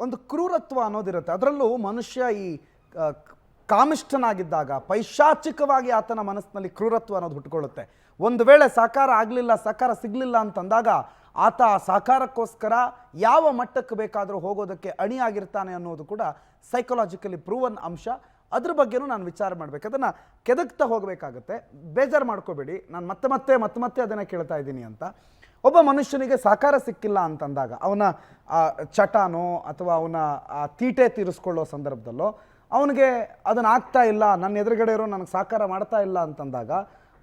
ಒಂದು ಕ್ರೂರತ್ವ ಅನ್ನೋದಿರುತ್ತೆ. ಅದರಲ್ಲೂ ಮನುಷ್ಯ ಈ ಆ, ಕಾಮಿಷ್ಠನಾಗಿದ್ದಾಗ ಪೈಶಾಚಿಕವಾಗಿ ಆತನ ಮನಸ್ಸಿನಲ್ಲಿ ಕ್ರೂರತ್ವ ಅನ್ನೋದು ಹುಟ್ಟುಕೊಳ್ಳುತ್ತೆ. ಒಂದು ವೇಳೆ ಸಾಕಾರ ಆಗಲಿಲ್ಲ, ಸಾಕಾರ ಸಿಗಲಿಲ್ಲ ಅಂತಂದಾಗ ಆತ ಆ ಸಾಕಾರಕ್ಕೋಸ್ಕರ ಯಾವ ಮಟ್ಟಕ್ಕೆ ಬೇಕಾದರೂ ಹೋಗೋದಕ್ಕೆ ಅಣಿಯಾಗಿರ್ತಾನೆ ಅನ್ನೋದು ಕೂಡ ಸೈಕಲಾಜಿಕಲಿ ಪ್ರೂವನ್ ಅಂಶ. ಅದ್ರ ಬಗ್ಗೆನೂ ನಾನು ವಿಚಾರ ಮಾಡಬೇಕು, ಅದನ್ನು ಕೆದಕ್ತಾ ಹೋಗಬೇಕಾಗತ್ತೆ. ಬೇಜಾರು ಮಾಡ್ಕೋಬೇಡಿ, ನಾನು ಮತ್ತೆ ಅದನ್ನು ಕೇಳ್ತಾ ಇದ್ದೀನಿ ಅಂತ. ಒಬ್ಬ ಮನುಷ್ಯನಿಗೆ ಸಾಕಾರ ಸಿಕ್ಕಿಲ್ಲ ಅಂತಂದಾಗ ಅವನ ಚಟನೋ ಅಥವಾ ಅವನ ತೀಟೆ ತೀರಿಸ್ಕೊಳ್ಳೋ ಸಂದರ್ಭದಲ್ಲೋ ಅವನಿಗೆ ಅದನ್ನು ಆಗ್ತಾ ಇಲ್ಲ, ನನ್ನ ಎದುರುಗಡೆ ಇರೋ ನನಗೆ ಸಾಕಾರ ಮಾಡ್ತಾ ಇಲ್ಲ ಅಂತಂದಾಗ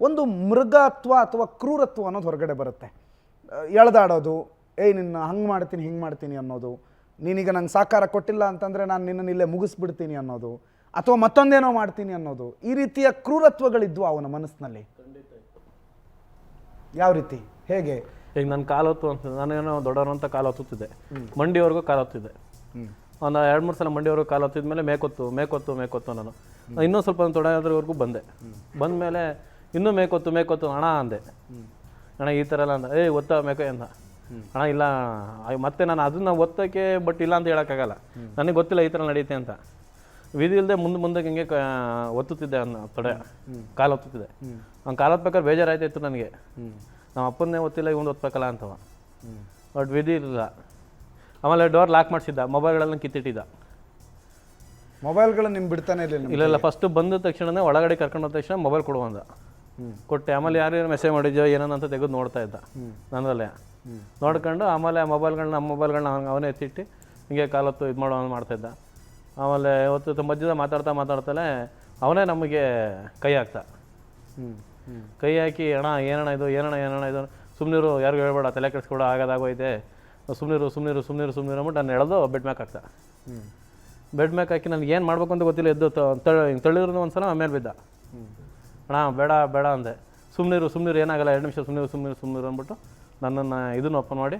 ಒಂದು ಮೃಗತ್ವ ಅಥವಾ ಕ್ರೂರತ್ವ ಅನ್ನೋದು ಹೊರಗಡೆ ಬರುತ್ತೆ. ಎಳೆದಾಡೋದು, ನಿನ್ನ ಹಂಗೆ ಮಾಡ್ತೀನಿ ಹಿಂಗೆ ಮಾಡ್ತೀನಿ ಅನ್ನೋದು, ನೀನೀಗ ನಂಗೆ ಸಾಕಾರ ಕೊಟ್ಟಿಲ್ಲ ಅಂತಂದರೆ ನಾನು ನಿನ್ನನ್ನು ಇಲ್ಲೇ ಮುಗಿಸ್ಬಿಡ್ತೀನಿ ಅನ್ನೋದು, ಅಥವಾ ಮತ್ತೊಂದೇನೋ ಮಾಡ್ತೀನಿ ಅನ್ನೋದು, ಈ ರೀತಿಯ ಕ್ರೂರತ್ವಗಳಿದ್ವು ಅವನ ಮನಸ್ಸಿನಲ್ಲಿ. ಯಾವ ರೀತಿ, ಹೇಗೆ? ಈಗ ನನ್ನ ಕಾಲೊತ್ತು ಅಂತ ನಾನೇನೋ ದೊಡ್ಡವರು ಅಂತ ಕಾಲು ಹೊತ್ತಿದ್ದೆ, ಮಂಡಿವರೆಗೂ ಕಾಲು ಹೊತ್ತಿದ್ದೆ. ಒಂದು 2-3 ಸಲ ಮಂಡಿವರೆಗೂ ಕಾಲು ಹೊತ್ತಿದ ಮೇಲೆ ಮೇಕೊತ್ತು ನಾನು ಇನ್ನೂ ಸ್ವಲ್ಪ ತೊಡೆಯೋದ್ರವರೆಗೂ ಬಂದಮೇಲೆ ಇನ್ನೂ ಮೇಕೊತ್ತು ಅಣ್ಣ ಅಂದೆ. ಅಣ್ಣ ಈ ಥರ ಎಲ್ಲ ಅಂದ, ಒತ್ತ ಮೇಕೋ ಅಂದ. ಅಣ್ಣ ಇಲ್ಲ, ಮತ್ತೆ ನಾನು ಅದನ್ನ ಒತ್ತಕ್ಕೆ ಬಟ್ ಇಲ್ಲ ಅಂತ ಹೇಳೋಕ್ಕಾಗಲ್ಲ, ನನಗೆ ಗೊತ್ತಿಲ್ಲ ಈ ಥರ ನಡೀತೆ ಅಂತ. ವಿಧಿ ಇಲ್ಲದೆ ಮುಂದೆ ಹಿಂಗೆ ಒತ್ತುತ್ತಿದ್ದೆ ಅನ್ನ ತೊಡೆ, ಕಾಲು ಹೊತ್ತುತ್ತಿದ್ದೆ. ಅವ್ನು ಕಾಲು ಹೊತ್ಬೇಕಾದ್ರೆ ಬೇಜಾರಾಯ್ತಾಯಿತ್ತು ನನಗೆ, ನಮ್ಮ ಅಪ್ಪನ್ನೇ ಒತ್ತಿಲ್ಲ ಇವ್ನು ಒತ್ಬೇಕಲ್ಲ ಅಂತವ. ಬಟ್ ವಿಧಿ ಇಲ್ಲ. ಆಮೇಲೆ ಡೋರ್ ಲಾಕ್ ಮಾಡಿಸಿದ್ದ, ಮೊಬೈಲ್ಗಳನ್ನ ಕಿತ್ತಿಟ್ಟಿದ್ದ. ಮೊಬೈಲ್ಗಳನ್ನ ನಿಮ್ಗೆ ಬಿಡ್ತಾನೆ ಇರಲಿಲ್ಲ? ಇಲ್ಲ, ಫಸ್ಟು ಬಂದ ತಕ್ಷಣನೇ ಒಳಗಡೆ ಕರ್ಕೊಂಡು ಹೋದ ತಕ್ಷಣ ಮೊಬೈಲ್ ಕೊಡುವಂದ ಕೊಟ್ಟೆ. ಆಮೇಲೆ ಯಾರು ಮೆಸೇಜ್ ಮಾಡಿದ್ಯೋ ಏನಂತ ತೆಗೆದು ನೋಡ್ತಾ ಇದ್ದ ನನ್ನಲ್ಲೇ ನೋಡ್ಕೊಂಡು. ಆಮೇಲೆ ನಮ್ಮ ಮೊಬೈಲ್ಗಳನ್ನ ಅವನೇ ಎತ್ತಿಟ್ಟು ಹಿಂಗೆ ಕಾಲತ್ತು ಇದು ಮಾಡ್ತಾಯಿದ್ದ. ಆಮೇಲೆ ಇವತ್ತು ಮಧ್ಯದ ಮಾತಾಡ್ತಾನೆ ಅವನೇ ನಮಗೆ ಕೈ ಹಾಕ್ತಾ, ಕೈ ಹಾಕಿ ಅಣ್ಣ ಏನಣ್ಣ ಇದು ಸುಮ್ಮನಿರು, ಯಾರಿಗೂ ಹೇಳ್ಬೇಡ, ತಲೆ ಕೆಡಿಸ್ಕೊಡ, ಆಗೋದಾಗೋಯ್ತೆ, ಸುಮ್ಮನಿರು ಅಂದ್ಬಿಟ್ಟು ನಾನು ಎಳೆದು ಬೆಡ್ ಮ್ಯಾಕ್ ಹಾಕ್ತಾ. ಬೆಡ್ ಮ್ಯಾಕ್ ಹಾಕಿ ನನಗೆ ಏನು ಮಾಡ್ಬೇಕು ಅಂತ ಗೊತ್ತಿಲ್ಲ, ಎದ್ದು ತಳ್ಳಿದ್ರು ಒಂದು ಸಲ ಆಮೇಲೆ ಬಿದ್ದ. ಅಣ್ಣ ಬೇಡ ಅಂದೆ. ಸುಮ್ಮನಿರು ಏನಾಗಲ್ಲ, 2 ನಿಮಿಷ ಸುಮ್ಮನಿರು ಅಂದ್ಬಿಟ್ಟು ನನ್ನನ್ನು ಇದನ್ನು ಓಪನ್ ಮಾಡಿ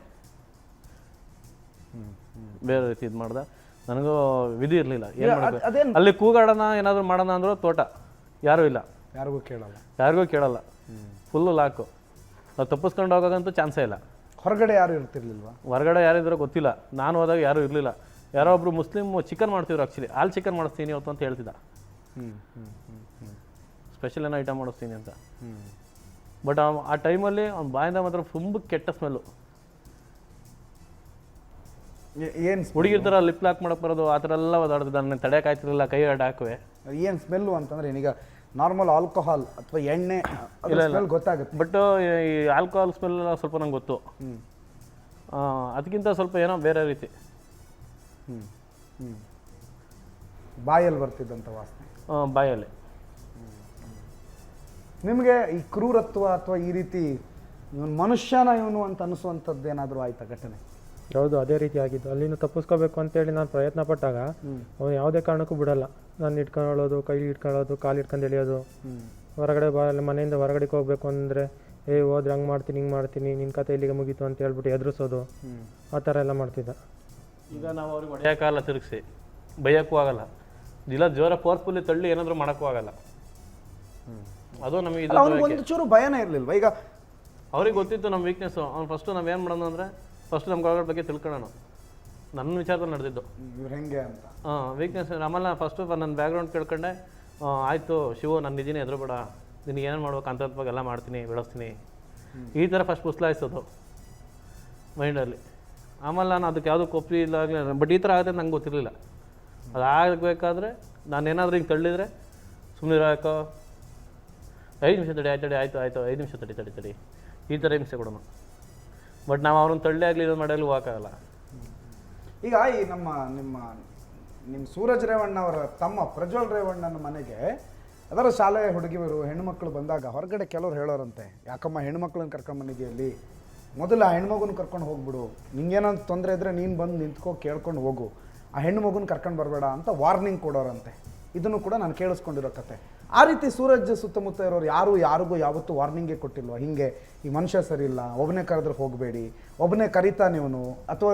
ಬೇರೆ ರೀತಿ ಇದು ಮಾಡ್ದೆ. ನನಗೂ ವಿಧಿ ಇರಲಿಲ್ಲ, ಏನು ಮಾಡಬೇಕು. ಅಲ್ಲಿ ಕೂಗಾಡೋಣ ಏನಾದರೂ ಮಾಡೋಣ ಅಂದರೂ ತೋಟ ಯಾರೂ ಇಲ್ಲ, ಯಾರಿಗೂ ಕೇಳಲ್ಲ, ಫುಲ್ಲು ಲಾಕು. ನಾವು ತಪ್ಪಿಸ್ಕೊಂಡು ಹೋಗೋಕ್ಕಂತೂ ಚಾನ್ಸೇ ಇಲ್ಲ. ಹೊರಗಡೆ ಯಾರು ಇರ್ತಿರ್ಲಿಲ್ವಾ? ಹೊರಗಡೆ ಯಾರಿದ್ರು ಗೊತ್ತಿಲ್ಲ, ನಾನು ಹೋದಾಗ ಯಾರೂ ಇರಲಿಲ್ಲ. ಯಾರೋ ಒಬ್ರು ಮುಸ್ಲಿಮ್ ಚಿಕನ್ ಮಾಡ್ತಿದ್ರು, ಆ್ಯಕ್ಚುಲಿ ಹಾಲು ಚಿಕನ್ ಮಾಡಿಸ್ತೀನಿ ಇವತ್ತು ಅಂತ ಹೇಳ್ತಿದ್ದ. ಸ್ಪೆಷಲ್ ಏನೋ ಐಟಮ್ ಮಾಡಿಸ್ತೀನಿ ಅಂತ. ಬಟ್ ಆ ಟೈಮಲ್ಲಿ ಅವ್ನ ಬಾಯಿಂದ ಮಾತ್ರ ತುಂಬ ಕೆಟ್ಟ ಸ್ಮೆಲ್ಲು. ಏನು ಹುಡುಗಿರ್ ಥರ ಲಿಪ್ ಲಾಕ್ ಮಾಡಕ್ಕೆ ಬರೋದು, ಆ ಥರ ಎಲ್ಲ ಓದಾಡ್ತಿದ್ದ. ನನಗೆ ತಡೆಯೋಕ್ಕಾಯ್ತಿರಲಿಲ್ಲ, ಕೈ ಅಡ್ಡ ಹಾಕುವೆ. ಏನು ಸ್ಮೆಲ್ಲು ಅಂತಂದರೆ ಏನೀಗ ನಾರ್ಮಲ್ ಆಲ್ಕೋಹಾಲ್ ಅಥವಾ ಎಣ್ಣೆ ಗೊತ್ತಾಗುತ್ತೆ, ಬಟ್ ಈ ಆಲ್ಕೋಹಾಲ್ ಸ್ಮೆಲ್ ಸ್ವಲ್ಪ ನಂಗೆ ಗೊತ್ತು. ಅದಕ್ಕಿಂತ ಸ್ವಲ್ಪ ಏನೋ ಬೇರೆ ರೀತಿ ಬಾಯಲ್ಲಿ ಬರ್ತಿದ್ದಂಥ ವಾಸನೆ. ಬಾಯಲ್ಲಿ. ನಿಮಗೆ ಈ ಕ್ರೂರತ್ವ ಅಥವಾ ಈ ರೀತಿ ಇವನು ಮನುಷ್ಯನ ಇವನು ಅಂತ ಅನಿಸುವಂಥದ್ದು ಏನಾದರೂ ಆಯ್ತಾ ಘಟನೆ? ಹೌದು, ಅದೇ ರೀತಿ ಆಗಿದ್ದು. ಅಲ್ಲಿಂದ ತಪ್ಪಿಸ್ಕೋಬೇಕು ಅಂತೇಳಿ ನಾನು ಪ್ರಯತ್ನ ಪಟ್ಟಾಗ ಅವನು ಯಾವುದೇ ಕಾರಣಕ್ಕೂ ಬಿಡಲ್ಲ. ನಾನು ಇಟ್ಕೊಳ್ಳೋದು, ಕೈ ಇಟ್ಕೊಳ್ಳೋದು, ಕಾಲು ಇಟ್ಕೊಂಡು ಎಳೆಯೋದು. ಹೊರಗಡೆ ಮನೆಯಿಂದ ಹೊರಗಡೆಗೆ ಹೋಗ್ಬೇಕು ಅಂದರೆ ಹೋದ್ರೆ ಹಂಗೆ ಮಾಡ್ತೀನಿ ಹಿಂಗೆ ಮಾಡ್ತೀನಿ, ನಿನ್ನ ಕತೆ ಇಲ್ಲಿಗೆ ಮುಗೀತು ಅಂತ ಹೇಳ್ಬಿಟ್ಟು ಎದುರಿಸೋದು, ಆ ಥರ ಎಲ್ಲ ಮಾಡ್ತಿದ್ದ. ಈಗ ನಾವು ಅವ್ರಿಗೆ ಹೊಡೆಯೋಕ್ಕಾಗಲ್ಲ, ತಿರುಗಿಸಿ ಬೈಯೋಕ್ಕೂ ಆಗಲ್ಲ, ಇಲ್ಲ ಜೋರ ಫೋರ್ಸ್ಫುಲ್ಲಿ ತಳ್ಳಿ ಏನಾದರೂ ಮಾಡೋಕ್ಕೂ ಆಗಲ್ಲ. ಅದು ನಮಗೆ ಒಂದು ಚೂರು ಭಯನೇ ಇರಲಿಲ್ವ? ಈಗ ಅವ್ರಿಗೆ ಗೊತ್ತಿತ್ತು ನಮ್ಮ ವೀಕ್ನೆಸ್ಸು. ಅವ್ನು ಫಸ್ಟು ನಾವೇನು ಮಾಡೋಣ ಅಂದರೆ ಫಸ್ಟ್ ನಮ್ಮ ಕಾಲಗಳ ಬಗ್ಗೆ ತಿಳ್ಕೊಳ್ಳೋಣ. ನನ್ನ ವಿಚಾರದಲ್ಲಿ ನಡೆದಿದ್ದು ಇವ್ರು ಹೆಂಗೆ ಅಂತ. ವೀಕ್ನೆಸ್. ಆಮೇಲೆ ಫಸ್ಟು ನನ್ನ ಬ್ಯಾಕ್ಗ್ರೌಂಡ್ ಕೇಳ್ಕೊಂಡೆ. ಆಯಿತು ಶಿವು, ನಾನು ಇದೀನಿ, ಎದುರುಬೇಡ, ನಿನಗೆ ಏನೇನು ಮಾಡ್ಬೇಕು ಅಂಥದ್ದು ಬಗ್ಗೆ ಎಲ್ಲ ಮಾಡ್ತೀನಿ, ಬೆಳೆಸ್ತೀನಿ, ಈ ಥರ ಫಸ್ಟ್ ಪುಸ್ಲಾಯಿಸೋದು ಮೈಂಡಲ್ಲಿ. ಆಮೇಲೆ ನಾನು ಅದಕ್ಕೆ ಯಾವುದಕ್ಕೆ ಒಪ್ಪಿ ಇಲ್ಲ, ಬಟ್ ಈ ಥರ ಆಗುತ್ತೆ ನಂಗೆ ಗೊತ್ತಿರಲಿಲ್ಲ. ಅದಾಗಬೇಕಾದ್ರೆ ನಾನೇನಾದರೂ ಹಿಂಗೆ ತಳ್ಳಿದರೆ ಸುಮ್ಮನೆ ಹಾಕೋ, 5 ನಿಮಿಷ ತಡಿ, ಆಯಿತು 5 ನಿಮಿಷ ತಡಿ, ಈ ಥರ ಹಿಂಸೆ ಕೊಡೋಣ. ಬಟ್ ನಾವು ಅವ್ರನ್ನ ತಳ್ಳಿ ಆಗಲಿ ಇದನ್ನು ಮಾಡಲು ಹೋಗೋಕ್ಕಾಗಲ್ಲ. ಈಗ ಈ ನಿಮ್ಮ ಸೂರಜ್ ರೇವಣ್ಣ ಅವರ ತಮ್ಮ ಪ್ರಜ್ವಲ್ ರೇವಣ್ಣನ ಮನೆಗೆ ಅದರ ಶಾಲೆಯ ಹುಡುಗಿಯರು ಹೆಣ್ಮಕ್ಳು ಬಂದಾಗ ಹೊರಗಡೆ ಕೆಲವ್ರು ಹೇಳೋರಂತೆ, ಯಾಕಮ್ಮ ಹೆಣ್ಮಕ್ಳನ್ನ ಕರ್ಕೊಂಬಂದಿದೆಯಲ್ಲಿ, ಮೊದಲು ಆ ಹೆಣ್ಮಗುನ ಕರ್ಕೊಂಡು ಹೋಗ್ಬಿಡು, ನಿಂಗೇನಂತ ತೊಂದರೆ ಇದ್ದರೆ ನೀನು ಬಂದು ನಿಂತ್ಕೋ, ಕೇಳ್ಕೊಂಡು ಹೋಗು, ಆ ಹೆಣ್ಣು ಮಗುನ ಕರ್ಕೊಂಡು ಬರಬೇಡ ಅಂತ ವಾರ್ನಿಂಗ್ ಕೊಡೋರಂತೆ. ಇದನ್ನು ಕೂಡ ನಾನು ಕೇಳಿಸ್ಕೊಂಡಿರೋ ಕತೆ. ಆ ರೀತಿ ಸೂರಜ್ ಸುತ್ತಮುತ್ತ ಇರೋರು ಯಾರಿಗೂ ಯಾವತ್ತೂ ವಾರ್ನಿಂಗೇ ಕೊಟ್ಟಿಲ್ವ? ಹಿಂಗೆ ಈ ಮನುಷ್ಯ ಸರಿ ಇಲ್ಲ, ಒಬ್ಬನೇ ಕರೆದ್ರೆ ಹೋಗಬೇಡಿ, ಒಬ್ಬನೇ ಕರಿತಾನೆ ಇವನು, ಅಥವಾ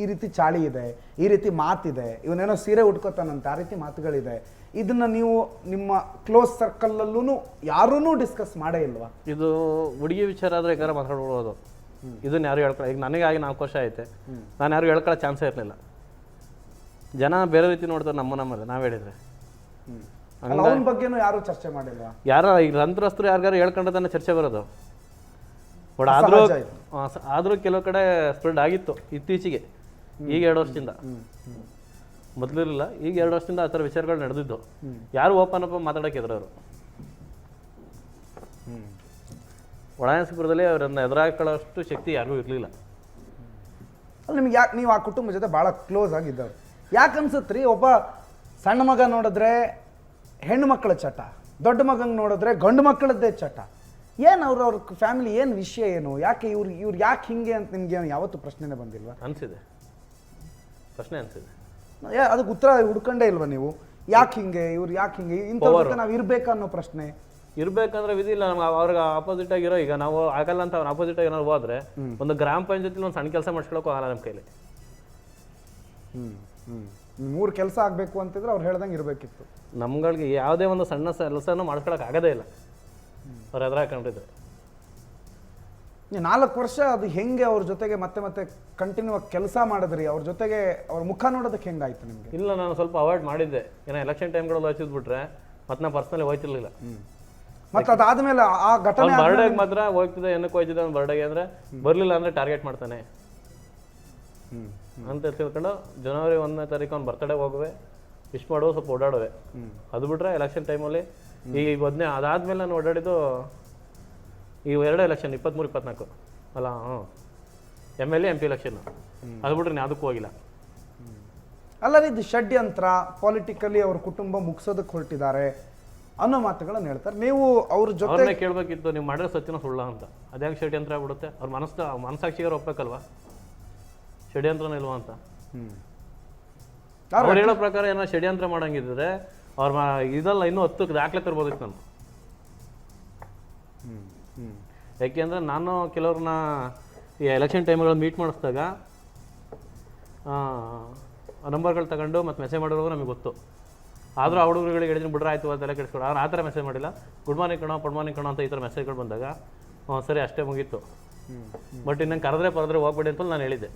ಈ ರೀತಿ ಚಾಳಿ ಇದೆ, ಈ ರೀತಿ ಮಾತಿದೆ, ಇವನೇನೋ ಸೀರೆ ಉಟ್ಕೋತಾನಂತೆ, ಆ ರೀತಿ ಮಾತುಗಳಿದೆ, ಇದನ್ನು ನೀವು ನಿಮ್ಮ ಕ್ಲೋಸ್ ಸರ್ಕಲ್ಲಲ್ಲೂ ಯಾರೂ ಡಿಸ್ಕಸ್ ಮಾಡೇ ಇಲ್ವಾ? ಇದು ಹುಡುಗಿ ವಿಚಾರ ಆದರೆ ಹೆಂಗಾರ ಮಾತಾಡ್ಬೋದು. ಇದನ್ನು ಯಾರು ಹೇಳ್ಕೊಳ್ಳೋ, ಈಗ ನನಗೆ ಆಗಿ 4 ವರ್ಷ ಐತೆ, ನಾನು ಯಾರು ಹೇಳ್ಕೊಳ್ಳೋ ಚಾನ್ಸೇ ಇರಲಿಲ್ಲ. ಜನ ಬೇರೆ ರೀತಿ ನೋಡ್ತಾರೆ ನಮ್ಮಲ್ಲಿ ನಾವು ಹೇಳಿದ್ರೆ. ಅಲ್ಲ, ಅವನ ಬಗ್ಗೆನೂ ಯಾರು ಚರ್ಚೆ ಮಾಡಿಲ್ಲ. ಯಾರ ಈಗ ಸಂತ್ರಸ್ತರು ಯಾರಿಗಾರು ಹೇಳ್ಕೊಂಡ್ರೆ ತಾನೇ ಚರ್ಚೆ ಬರೋದು. ಬಟ್ ಆದರೂ ಆದರೂ ಕೆಲವು ಕಡೆ ಸ್ಪ್ರೆಡ್ ಆಗಿತ್ತು ಇತ್ತೀಚೆಗೆ, ಈಗ 2 ವರ್ಷದಿಂದ. ಮೊದಲಿರಲಿಲ್ಲ, ಈಗ 2 ವರ್ಷದಿಂದ ಆ ಥರ ವಿಚಾರಗಳು ನಡೆದಿದ್ದು. ಯಾರು ಓಪನ್ ಅಪ್ ಮಾತಾಡೋಕೆ ಎದುರವರು. ಒಳಾಯನಸಿಪುರದಲ್ಲಿ ಅವರನ್ನು ಎದುರಾಕೊಳ್ಳೋಷ್ಟು ಶಕ್ತಿ ಯಾರಿಗೂ ಇರಲಿಲ್ಲ. ಅಲ್ಲಿ ನಿಮ್ಗೆ ಯಾಕೆ ನೀವು ಆ ಕುಟುಂಬ ಜೊತೆ ಭಾಳ ಕ್ಲೋಸ್ ಆಗಿದ್ದವ್ರು, ಯಾಕೆ ಅನ್ಸುತ್ತೆ ರೀ? ಒಬ್ಬ ಸಣ್ಣ ಮಗ ನೋಡಿದ್ರೆ ಹೆಣ್ಣು ಮಕ್ಕಳ ಚಟ, ದೊಡ್ಡ ಮಗಂಗೆ ನೋಡಿದ್ರೆ ಗಂಡು ಮಕ್ಕಳದ್ದೇ ಚಟ. ಏನು ಅವ್ರ ಫ್ಯಾಮಿಲಿ ಏನು ವಿಷಯ ಏನು, ಯಾಕೆ ಇವ್ರು ಯಾಕೆ ಹಿಂಗೆ ಅಂತ ನಿಮ್ಗೆ ಯಾವತ್ತೂ ಪ್ರಶ್ನೆನೇ ಬಂದಿಲ್ವಾ? ಅನಿಸಿದೆ, ಪ್ರಶ್ನೆ ಅನಿಸಿದೆ. ಅದಕ್ಕೆ ಉತ್ತರ ಹುಡ್ಕೊಂಡೇ ಇಲ್ವಾ ನೀವು? ಯಾಕೆ ಹಿಂಗೆ, ಇವ್ರು ಯಾಕೆ ಹಿಂಗೆ, ಇಂಥವ್ರ ಜೊತೆ ನಾವು ಇರ್ಬೇಕಾ ಅನ್ನೋ ಪ್ರಶ್ನೆ. ಇರ್ಬೇಕಂದ್ರೆ ವಿಧಿ ಇಲ್ಲ ನಮ್ಗೆ. ಅವ್ರಿಗೆ ಆಪೋಸಿಟ್ ಆಗಿರೋ, ಈಗ ನಾವು ಆಗಲ್ಲ ಅಂತ ಅವ್ರ ಆಪೋಸಿಟ್ ಆಗಿ ಏನಾದ್ರು ಹೋದ್ರೆ ಒಂದು ಗ್ರಾಮ ಪಂಚಾಯತಿ ಒಂದು ಸಣ್ಣ ಕೆಲಸ ಮಾಡಿಸ್ಕೊಳಕ್ಕೂ ಆಗಲ್ಲ ನಮ್ಮ ಕೈಲಿ. 3 ಕೆಲಸ ಆಗಬೇಕು ಅಂತಿದ್ರೆ ಅವ್ರು ಹೇಳ್ದಂಗೆ ಇರಬೇಕಿತ್ತು. ನಮ್ಗಳಿಗೆ ಯಾವುದೇ ಒಂದು ಸಣ್ಣ ಕೆಲಸನೂ ಮಾಡಿಸ್ಕೊಳಕ್ಕೆ ಆಗೋದೇ ಇಲ್ಲ ಅವ್ರು ಎದುರಾಕೊಂಡಿದ್ರೆ. 4 ವರ್ಷ ಅದು ಹೆಂಗೆ ಅವ್ರ ಜೊತೆಗೆ ಮತ್ತೆ ಕಂಟಿನ್ಯೂ ಆಗಿ ಕೆಲಸ ಮಾಡಿದ್ರಿ? ಅವ್ರ ಜೊತೆಗೆ ಅವ್ರ ಮುಖ ನೋಡೋದಕ್ಕೆ ಹೆಂಗಾಯ್ತು ನಿಮಗೆ? ಇಲ್ಲ, ನಾನು ಸ್ವಲ್ಪ ಅವಾಯ್ಡ್ ಮಾಡಿದ್ದೆ. ಏನೋ ಎಲೆಕ್ಷನ್ ಟೈಮ್ಗಳಲ್ಲಿ ಹಚ್ಚಿದ್ಬಿಟ್ರೆ ಮತ್ತೆ ನಾನು ಪರ್ಸನಲಿ ಹೋಯ್ತಿರ್ಲಿಲ್ಲ. ಮತ್ತೆ ಅದಾದ್ಮೇಲೆ ಆ ಘಟನೆ ಬರ್ಡೇಗೆ ಮಾತ್ರ ಹೋಗ್ತಿದ್ದೆ. ಏನಕ್ಕೆ ಹೋಯ್ತಿದ್ದೆ ಅವ್ನು ಬರ್ಡೇಗೆ ಅಂದರೆ ಬರಲಿಲ್ಲ ಅಂದರೆ ಟಾರ್ಗೆಟ್ ಮಾಡ್ತಾನೆ ಅಂತ ತಿಳ್ಕೊಂಡು ಜನವರಿ 1ನೇ ತಾರೀಕು ಅವ್ನು ಬರ್ತಡೇ ಹೋಗುವೆ, ವಿಶ್ ಮಾಡುವ, ಸ್ವಲ್ಪ ಓಡಾಡುವೆ. ಅದು ಬಿಟ್ರೆ ಎಲೆಕ್ಷನ್ ಟೈಮಲ್ಲಿ ಈ ಅದಾದ್ಮೇಲೆ ನಾನು ಓಡಾಡಿದ್ದು ಈ 2 ಎಲೆಕ್ಷನ್ 23-24 ಅಲ್ಲ, MLA MP ಎಲೆಕ್ಷನ್. ಅದು ಬಿಟ್ರೆ ನಾನು ಅದಕ್ಕೂ ಹೋಗಿಲ್ಲ. ಅಲ್ಲ, ಇದು ಷಡ್ಯಂತ್ರ, ಪಾಲಿಟಿಕಲಿ ಅವ್ರ ಕುಟುಂಬ ಮುಗಿಸೋದಕ್ಕೆ ಹೊರಟಿದ್ದಾರೆ ಅನ್ನೋ ಮಾತುಗಳನ್ನು ಹೇಳ್ತಾರೆ. ನೀವು ಅವ್ರ ಜೊತೆ ಕೇಳಬೇಕಿತ್ತು, ನೀವು ಮಾಡಿರೋ ಸತ್ಯನ ಸುಳ್ಳ ಅಂತ. ಅದ್ಯಾಕೆ ಷಡ್ಯಂತ್ರ ಆಗ್ಬಿಡುತ್ತೆ? ಅವ್ರ ಮನಸ್ಸಾಕ್ಷಿಗಾರ ಒಪ್ಪಬೇಕಲ್ವಾ ಷಡ್ಯಂತ್ರನ ಇಲ್ವಾ ಅಂತ. ಅವ್ರು ಹೇಳೋ ಪ್ರಕಾರ ಏನೋ ಷಡ್ಯಂತ್ರ ಮಾಡಂಗಿದ್ರೆ ಅವ್ರ ಇದೆಲ್ಲ ಇನ್ನೂ 10 ದಾಖಲೆ ತರ್ಬೋದಿತ್ತು ನಾನು. ಯಾಕೆಂದರೆ ನಾನು ಕೆಲವ್ರನ್ನ ಈ ಎಲೆಕ್ಷನ್ ಟೈಮ್ಗಳಲ್ಲಿ ಮೀಟ್ ಮಾಡಿಸಿದಾಗ ನಂಬರ್ಗಳು ತಗೊಂಡು ಮತ್ತು ಮೆಸೇಜ್ ಮಾಡೋರು ನಮಗೆ ಗೊತ್ತು. ಆದರೂ ಆ ಹುಡುಗರುಗಳಿಗೆ ಹೇಳಿದ್ರೆ ಬಿಡ್ರೆ ಆಯಿತು ಅದೆಲ್ಲ ಕೆಡಿಸ್ಕೊಡು. ಅವ್ರು ಆ ಥರ ಮೆಸೇಜ್ ಮಾಡಿಲ್ಲ. ಗುಡ್ ಮಾರ್ನಿಂಗ್ ಕಣೋ ಅಂತ ಈ ಥರ ಮೆಸೇಜ್ಗಳು ಬಂದಾಗ ಸರಿ ಅಷ್ಟೇ ಮುಗೀತು. ಬಟ್ ಇನ್ನಂಗೆ ಕರೆದ್ರೆ ಹೋಗ್ಬೇಡಿ ಅಂತ ನಾನು ಹೇಳಿದ್ದೆ.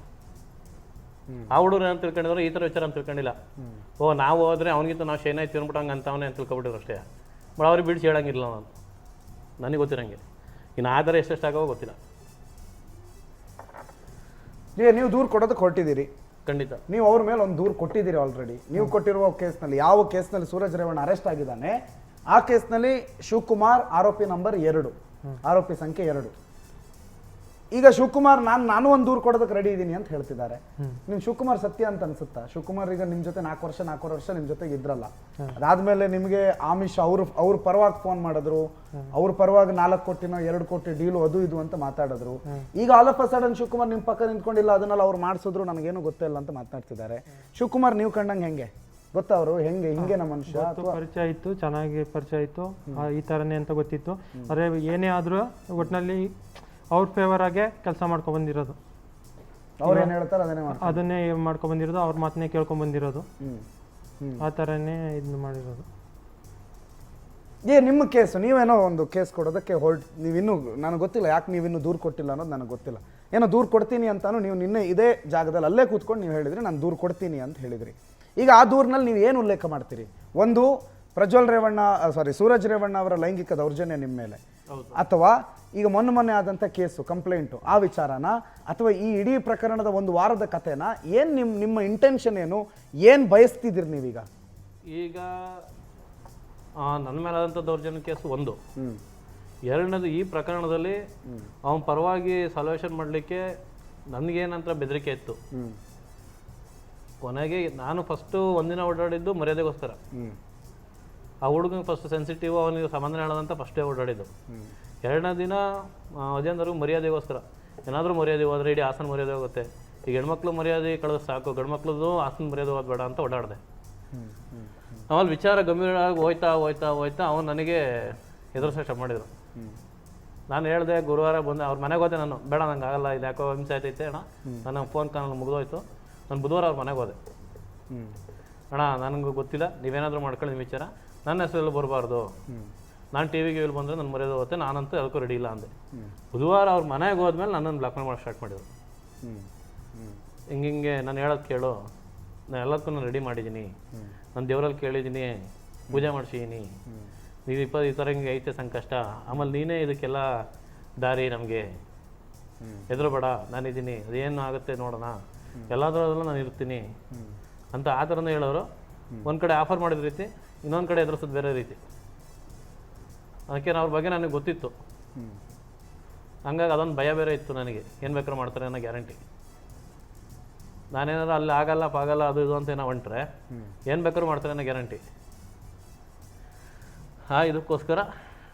ಆ ಹುಡುಗರು ಏನು ತಿಳ್ಕೊಂಡಿದ್ರು, ಈ ಥರ ವಿಚಾರ ಅಂತ ತಿಳ್ಕೊಂಡಿಲ್ಲ. ನಾವು ಹೋದರೆ ಅವ್ನಿಗಿಂತ ನಾವು ಶೈನ್ ಆಯ್ತು ಅಂದ್ಬಿಟ್ಟು ಹಂಗೆ ಅಂತವನೇ ಅಂತ ತಿಳ್ಕೊಬಿಟ್ಟಿದ್ರು ಅಷ್ಟೇ. ಬಟ್ ಅವ್ರಿಗೆ ಬಿಡಿಸಿ ಹೇಳಂಗಿಲ್ಲ ನಾನು, ನನಗೆ ಗೊತ್ತಿರಂಗೆ. ಇನ್ನು ಆ ಥರ ಎಷ್ಟೆಷ್ಟಾಗೋ ಗೊತ್ತಿಲ್ಲ. ನೀವು ದೂರು ಕೊಡೋದಕ್ಕೆ ಹೊರಟಿದ್ದೀರಿ. ಖಂಡಿತ ನೀವು ಅವ್ರ ಮೇಲೆ ಒಂದು ದೂರು ಕೊಟ್ಟಿದ್ದೀರಿ ಆಲ್ರೆಡಿ. ನೀವು ಕೊಟ್ಟಿರುವ ಕೇಸ್ನಲ್ಲಿ, ಯಾವ ಕೇಸ್ನಲ್ಲಿ ಸೂರಜ್ ರೇವಣ್ಣ ಅರೆಸ್ಟ್ ಆಗಿದ್ದಾನೆ ಆ ಕೇಸ್ನಲ್ಲಿ ಶಿವಕುಮಾರ್ ಆರೋಪಿ ನಂಬರ್ 2, ಆರೋಪಿ ಸಂಖ್ಯೆ 2. ಈಗ ಶಿವಕುಮಾರ್ ನಾನು ಒಂದು ದೂರು ಕೊಡೋದಕ್ಕೆ ರೆಡಿ ಇದ್ದೀನಿ ಅಂತ ಹೇಳ್ತಿದ್ದಾರೆ. ನಿಮ್ ಶಿವಕುಮಾರ್ ಸತ್ಯ ಅಂತ ಅನ್ಸುತ್ತಾ? ಶಿವಕುಮಾರ್ ಈಗ ನಿಮ್ ಜೊತೆ 4 ವರ್ಷ ನಿಮ್ ಜೊತೆಗೆ ಇದ್ರಲ್ಲ, ಅದಾದ್ಮೇಲೆ ನಿಮ್ಗೆ ಆಮಿಷ ಅವ್ರ ಪರವಾಗಿ ಫೋನ್ ಮಾಡಿದ್ರು, ಅವ್ರ ಪರವಾಗಿ 4 ಕೋಟಿನೋ 2 ಕೋಟಿ ಡೀಲು ಅದು ಇದು ಅಂತ ಮಾತಾಡಿದ್ರು. ಈಗ all of a sudden Shivakumar ನಿಮ್ ಪಕ್ಕ ನಿಂತ್ಕೊಂಡಿಲ್ಲ, ಅದನ್ನೆಲ್ಲ ಅವ್ರು ಮಾಡಿಸಿದ್ರು, ನನಗೇನು ಗೊತ್ತಿಲ್ಲ ಅಂತ ಮಾತನಾಡ್ತಿದ್ದಾರೆ. ಶಿವಕುಮಾರ್ ನೀವು ಕಂಡಂಗೆ ಹೆಂಗೆ ಗೊತ್ತಾ? ಅವರು ಹಿಂಗೆ ನಮ್ಮ ಮನುಷ್ಯ ಪರಿಚಯ ಇತ್ತು, ಚೆನ್ನಾಗಿ ಪರಿಚಯ ಇತ್ತು, ಈ ತರನೇ ಅಂತ ಗೊತ್ತಿತ್ತು. ಅದೇ ಏನೇ ಆದ್ರೂ ಒಟ್ಟಿನಲ್ಲಿ ಅವ್ರ ಫೇವರ್ ಆಗೇ ಕೆಲಸ ಮಾಡ್ಕೊಂಡ್ ಬಂದಿರೋದು. ಅವ್ರು ಏನು ಹೇಳ್ತಾರೆ ಅದನ್ನೇ ಮಾಡ್ಕೊಂಡ್ ಬಂದಿರೋದು, ಅವ್ರ ಮಾತನ್ನೇ ಕೇಳ್ಕೊಂಡ್ ಬಂದಿರೋದು. ಆ ಥರನೇ ಇದನ್ನ ಮಾಡಿರೋದು. ನಿಮ್ಮ ಕೇಸು, ನೀವೇನೋ ಒಂದು ಕೇಸ್ ಕೊಡೋದಕ್ಕೆ ನೀವಿನ್ನೂ ನನಗೆ ಗೊತ್ತಿಲ್ಲ ಯಾಕೆ ನೀವಿನ್ನೂ ದೂರು ಕೊಟ್ಟಿಲ್ಲ ಅನ್ನೋದು ನನಗೆ ಗೊತ್ತಿಲ್ಲ. ಏನೋ ದೂರು ಕೊಡ್ತೀನಿ ಅಂತಾನು ನೀವು ನಿನ್ನೆ ಇದೇ ಜಾಗದಲ್ಲಿ ಅಲ್ಲೇ ಕೂತ್ಕೊಂಡು ನೀವು ಹೇಳಿದ್ರಿ ನಾನು ದೂರು ಕೊಡ್ತೀನಿ ಅಂತ ಹೇಳಿದ್ರಿ. ಈಗ ಆ ದೂರಿನಲ್ಲಿ ನೀವು ಏನು ಉಲ್ಲೇಖ ಮಾಡ್ತೀರಿ? ಒಂದು, ಸೂರಜ್ ರೇವಣ್ಣ ಅವರ ಲೈಂಗಿಕ ದೌರ್ಜನ್ಯ ನಿಮ್ಮ ಮೇಲೆ, ಅಥವಾ ಈಗ ಮೊನ್ನೆ ಆದಂಥ ಕೇಸು ಕಂಪ್ಲೇಂಟು ಆ ವಿಚಾರನ, ಅಥವಾ ಈ ಇಡೀ ಪ್ರಕರಣದ 1 ವಾರದ ಕಥೆನ? ಏನು ನಿಮ್ಮ ಇಂಟೆನ್ಷನ್ ಏನು ಬಯಸ್ತಿದ್ದೀರಿ ನೀವೀಗ? ಈಗ ನನ್ನ ಮೇಲೆ ಆದಂಥ ದೌರ್ಜನ್ಯ ಕೇಸು 1. 2ನೇದು, ಈ ಪ್ರಕರಣದಲ್ಲಿ ಅವನ ಪರವಾಗಿ ಸಾಲ್ವೇಷನ್ ಮಾಡಲಿಕ್ಕೆ ನನಗೇನಂತ ಬೆದರಿಕೆ ಇತ್ತು. ಕೊನೆಗೆ ನಾನು ಫಸ್ಟು ಒಂದಿನ ಓಡಾಡಿದ್ದು ಮರ್ಯಾದೆಗೋಸ್ಕರ. ಆ ಹುಡುಗನಿಗೆ ಫಸ್ಟ್ ಸೆನ್ಸಿಟಿವ್, ಅವನಿಗೆ ಸಮಾಧಾನ ಹೇಳೋದಂತ ಫಸ್ಟೇ ಓಡಾಡಿದ್ದು. 2ನೇ ದಿನ ಅದೇಂದ್ರೂ ಮರ್ಯಾದೆಗೋಸ್ಕರ. ಏನಾದರೂ ಮರ್ಯಾದೆ ಹೋದ್ರೆ ಇಡೀ ಹಾಸನ ಮರ್ಯಾದೆ ಹೋಗುತ್ತೆ. ಈಗ ಹೆಣ್ಮಕ್ಳು ಮರ್ಯಾದೆ ಕಳೆದು ಸಾಕು, ಗಂಡ್ಮಕ್ಳದ್ದು ಹಾಸನ ಮರ್ಯಾದೆ ಹೋಗೋದು ಬೇಡ ಅಂತ ಓಡಾಡಿದೆ. ಆಮೇಲೆ ವಿಚಾರ ಗಂಭೀರವಾಗಿ ಹೋಯ್ತಾ ಅವನು ನನಗೆ ಎದುರಿಸೋ ಸ್ಟಾರ್ಟ್ ಮಾಡಿದರು. ನಾನು ಹೇಳಿದೆ, ಗುರುವಾರ ಬಂದೆ ಅವ್ರ ಮನೆಗೆ ಹೋದೆ. ನಾನು ಬೇಡ, ನಂಗೆ ಆಗಲ್ಲ, ಇದು ಯಾಕೋ ಹಿಂಸೆ ಆಯ್ತೈತೆ ಅಣ್ಣ, ನನ್ನ ಫೋನ್ ಕಾಲ್ ಮುಗಿದೋಯ್ತು. ನಾನು ಬುಧವಾರ ಅವ್ರ ಮನೆಗೆ ಹೋದೆ. ಅಣ್ಣ ನನಗೂ ಗೊತ್ತಿಲ್ಲ, ನೀವೇನಾದರೂ ಮಾಡ್ಕೊಳ್ಳಿ ನಿಮ್ಮ ವಿಚಾರ, ನನ್ನ ಹೆಸರಲ್ಲಿ ಬರಬಾರ್ದು, ನಾನು ಟಿವಿಗೆ ಇಲ್ಲಿ ಬಂದರೆ ನನ್ನ ಮರ್ಯಾದೆ ಹೋಗುತ್ತೆ, ನಾನಂತೂ ಅದಕ್ಕೂ ರೆಡಿ ಇಲ್ಲ ಅಂದೆ. ಬುಧವಾರ ಅವ್ರ ಮನೆಗೆ ಹೋದ್ಮೇಲೆ ನನ್ನನ್ನು ಬ್ಲಾಕ್ ಮೇಲ್ ಮಾಡೋಕ್ಕೆ ಸ್ಟಾರ್ಟ್ ಮಾಡಿದರು. ಹಿಂಗೆ ನಾನು ಹೇಳೋದು ಕೇಳು, ನಾನು ಎಲ್ಲದಕ್ಕೂ ನಾನು ರೆಡಿ ಮಾಡಿದ್ದೀನಿ, ನಾನು ದೇವರಲ್ಲಿ ಕೇಳಿದ್ದೀನಿ, ಪೂಜೆ ಮಾಡಿಸಿದ್ದೀನಿ, ನೀವು ಈ ಥರ ಹಿಂಗೆ ಐತೆ ಸಂಕಷ್ಟ, ಆಮೇಲೆ ನೀನೇ ಇದಕ್ಕೆಲ್ಲ ದಾರಿ, ನಮಗೆ ಹೆದರಬೇಡ, ನಾನಿದ್ದೀನಿ, ಅದೇನು ಆಗುತ್ತೆ ನೋಡೋಣ, ಎಲ್ಲದರಲ್ಲೂ ನಾನು ಇರ್ತೀನಿ ಅಂತ ಆ ಥರನೇ ಹೇಳೋರು. ಒಂದು ಕಡೆ ಆಫರ್ ಮಾಡಿದ ರೀತಿ, ಇನ್ನೊಂದು ಕಡೆ ಎದುರಿಸೋದು ಬೇರೆ ರೀತಿ. ಅದಕ್ಕೆ ಅವ್ರ ಬಗ್ಗೆ ನನಗೆ ಗೊತ್ತಿತ್ತು, ಹಂಗಾಗಿ ಅದೊಂದು ಭಯ ಬೇರೆ ಇತ್ತು ನನಗೆ, ಏನು ಬೇಕಾದ್ರೂ ಮಾಡ್ತಾರೆ ಅನ್ನೋ ಗ್ಯಾರಂಟಿ. ನಾನೇನಾದ್ರು ಅಲ್ಲಿ ಆಗಲ್ಲ ಪಾಗಲ್ಲ ಅದು ಇದು ಅಂತ ಏನೋ ಹೊಂಟ್ರೆ ಏನು ಬೇಕಾದ್ರೂ ಮಾಡ್ತಾರೆ ಅನ್ನೋ ಗ್ಯಾರಂಟಿ. ಇದಕ್ಕೋಸ್ಕರ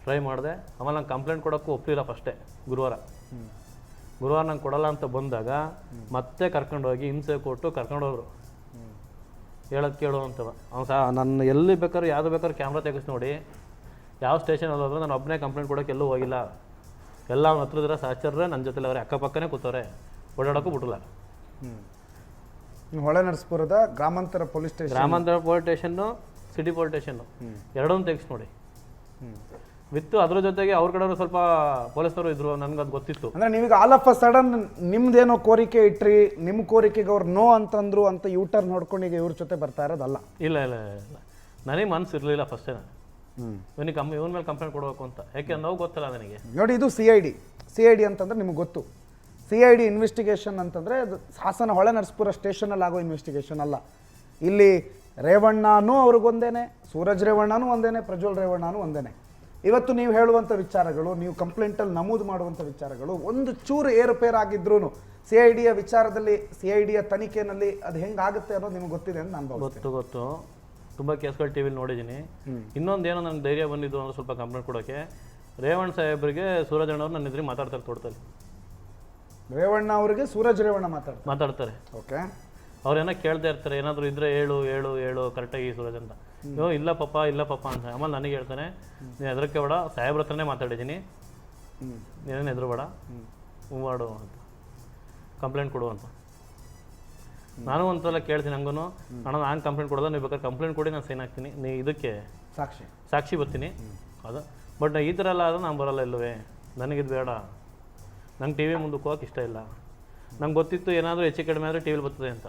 ಟ್ರೈ ಮಾಡಿದೆ. ಆಮೇಲೆ ನಂಗೆ ಕಂಪ್ಲೇಂಟ್ ಕೊಡೋಕ್ಕೂ ಒಪ್ಪಲಿಲ್ಲ ಫಸ್ಟೇ. ಗುರುವಾರ ನಂಗೆ ಕೊಡಲ್ಲ ಅಂತ ಬಂದಾಗ ಮತ್ತೆ ಕರ್ಕೊಂಡೋಗಿ ಹಿಂಸೆ ಕೊಟ್ಟು ಕರ್ಕೊಂಡೋದ್ರು. ಹೇಳೋದು ಕೇಳು ಅಂತವ. ಅವ್ನು ನನ್ನ ಎಲ್ಲಿ ಬೇಕಾದ್ರೂ ಯಾವುದು ಬೇಕಾದ್ರೂ ಕ್ಯಾಮ್ರಾ ತೆಗೆಸಿ ನೋಡಿ, ಯಾವ ಸ್ಟೇಷನಲ್ಲಿ ಹೋದ್ರೆ ನಾನು ಒಬ್ಬನೇ ಕಂಪ್ಲೇಂಟ್ ಕೊಡೋಕೆ ಎಲ್ಲೂ ಹೋಗಿಲ್ಲ. ಎಲ್ಲ ಅವ್ನ ಹತ್ರದ್ರ ಸಹಚರ್ರೆ ನನ್ನ ಜೊತೆಲಿ ಅವರೇ ಅಕ್ಕಪಕ್ಕನೇ ಕೂತವ್ರೆ, ಓಡಾಡೋಕ್ಕೂ ಬಿಟ್ಟಿಲ್ಲ. ಹೊಳೆನರಸೀಪುರದ ಗ್ರಾಮಾಂತರ police station city police station ಎರಡನ್ನೂ ತೆಗಿಸಿ ನೋಡಿ. ವಿತ್ತು ಅದ್ರ ಜೊತೆಗೆ ಅವ್ರ ಕಡೆ ಸ್ವಲ್ಪ ಪೊಲೀಸರು ಇದ್ರು, ನನ್ಗದು ಗೊತ್ತಿತ್ತು. ಅಂದ್ರೆ ನೀವೀಗ ಆಲ್ ಆಫ್ ಅ ಸಡನ್ ನಿಮ್ದೇನೋ ಕೋರಿಕೆ ಇಟ್ರಿ, ನಿಮ್ಮ ಕೋರಿಕೆಗೆ ಅವ್ರು ನೋ ಅಂತಂದ್ರು ಅಂತ ಯೂಟರ್ನ್ ನೋಡ್ಕೊಂಡು ಈಗ ಇವ್ರ ಜೊತೆ ಬರ್ತಾ ಇರೋದಲ್ಲ. ಇಲ್ಲ ನನಗೆ ಮನಸ್ಸು ಇರಲಿಲ್ಲ ಫಸ್ಟೇ. ಇವನಿಗೆ ಇವನ ಮೇಲೆ ಕಂಪ್ಲೇಂಟ್ ಕೊಡಬೇಕು ಅಂತ, ಯಾಕೆ ನಾವು ಗೊತ್ತಲ್ಲ ನನಗೆ. ನೋಡಿ, ಇದು CID ಅಂತಂದ್ರೆ ನಿಮ್ಗೆ ಗೊತ್ತು. CID ಇನ್ವೆಸ್ಟಿಗೇಷನ್ ಅಂತಂದ್ರೆ ಅದು ಹಾಸನ ಹೊಳೆನರಸೀಪುರ ಸ್ಟೇಷನಲ್ಲಿ ಆಗೋ ಇನ್ವೆಸ್ಟಿಗೇಷನ್ ಅಲ್ಲ. ಇಲ್ಲಿ ರೇವಣ್ಣನೂ ಅವ್ರಿಗೊಂದೇನೆ, ಸೂರಜ್ ರೇವಣ್ಣನೂ ಒಂದೇನೆ, ಪ್ರಜ್ವಲ್ ರೇವಣ್ಣನೂ ಒಂದೇನೆ. ಇವತ್ತು ನೀವು ಹೇಳುವಂಥ ವಿಚಾರಗಳು, ನೀವು ಕಂಪ್ಲೇಂಟಲ್ಲಿ ನಮೂದು ಮಾಡುವಂಥ ವಿಚಾರಗಳು ಒಂದು ಚೂರು ಏರುಪೇರಾಗಿದ್ರೂ CIDಯ ವಿಚಾರದಲ್ಲಿ, CIDಯ ತನಿಖೆಯಲ್ಲಿ ಅದು ಹೆಂಗಾಗುತ್ತೆ ಅನ್ನೋದು ನಿಮ್ಗೆ ಗೊತ್ತಿದೆ ಅಂತ ನಾನು ಗೊತ್ತು. ತುಂಬ ಕೇಸ್ಗಳು ಟಿವಿಲಿ ನೋಡಿದ್ದೀನಿ. ಇನ್ನೊಂದೇನೋ ನನಗೆ ಧೈರ್ಯ ಬಂದಿದ್ದು ಅಂದ್ರೆ ಸ್ವಲ್ಪ ಕಂಪ್ಲೇಂಟ್ ಕೊಡೋಕ್ಕೆ, ರೇವಣ್ಣ ಸಾಹೇಬ್ರಿಗೆ ಸೂರಜ್ ಅಣ್ಣವ್ರು ನನ್ನ ಎದುರಿಗೆ ಮಾತಾಡ್ತಾರೆ ತೋಟದಲ್ಲಿ. ರೇವಣ್ಣ ಅವರಿಗೆ ಸೂರಜ್ ರೇವಣ್ಣ ಮಾತಾಡ್ತಾರೆ. ಓಕೆ. ಅವ್ರೇನೋ ಕೇಳ್ತಾ ಇರ್ತಾರೆ, ಏನಾದರೂ ಇದ್ರೆ ಹೇಳು ಕರೆಕ್ಟಾಗಿ ಸೂರಜ್ ಅಂತ. ಇಲ್ಲ ಪಾಪ ಅಂತ. ಆಮೇಲೆ ನನಗೆ ಹೇಳ್ತಾನೆ, ನೀನು ಹೆದರಕ್ಕೆ ಬೇಡ, ಸಾಹೇಬ್ರ ಹತ್ರನೇ ಮಾತಾಡಿದ್ದೀನಿ, ನೀನೇನು ಹೆದರು ಬೇಡ, ಮಾಡು ಅಂತ, ಕಂಪ್ಲೇಂಟ್ ಕೊಡು ಅಂತ. ನಾನು ಒಂದ್ಸಲ ಕೇಳ್ತೀನಿ ಹಂಗೂ, ಅಣ್ಣ ನಾನು ಕಂಪ್ಲೇಂಟ್ ಕೊಡೋದ, ನೀವು ಬೇಕಾದ್ರೆ ಕಂಪ್ಲೇಂಟ್ ಕೊಡಿ, ನಾನು ಸೈನ್ ಹಾಕ್ತೀನಿ, ನೀ ಇದಕ್ಕೆ ಸಾಕ್ಷಿ ಬರ್ತೀನಿ ಅದು. ಬಟ್ ಈ ಥರ ಎಲ್ಲ ಆದ್ರೆ ನಾನು ಬರೋಲ್ಲ ಇಲ್ಲವೇ, ನನಗಿದು ಬೇಡ, ನಂಗೆ ಟಿ ವಿ ಮುಂದಕ್ಕೆ ಹೋಗಕ್ಕೆ ಇಷ್ಟ ಇಲ್ಲ. ನಂಗೆ ಗೊತ್ತಿತ್ತು ಏನಾದರೂ ಹೆಚ್ಚು ಕಡಿಮೆ ಆದರೆ ಟಿ ವಿಲಿ ಬರ್ತದೆ ಅಂತ.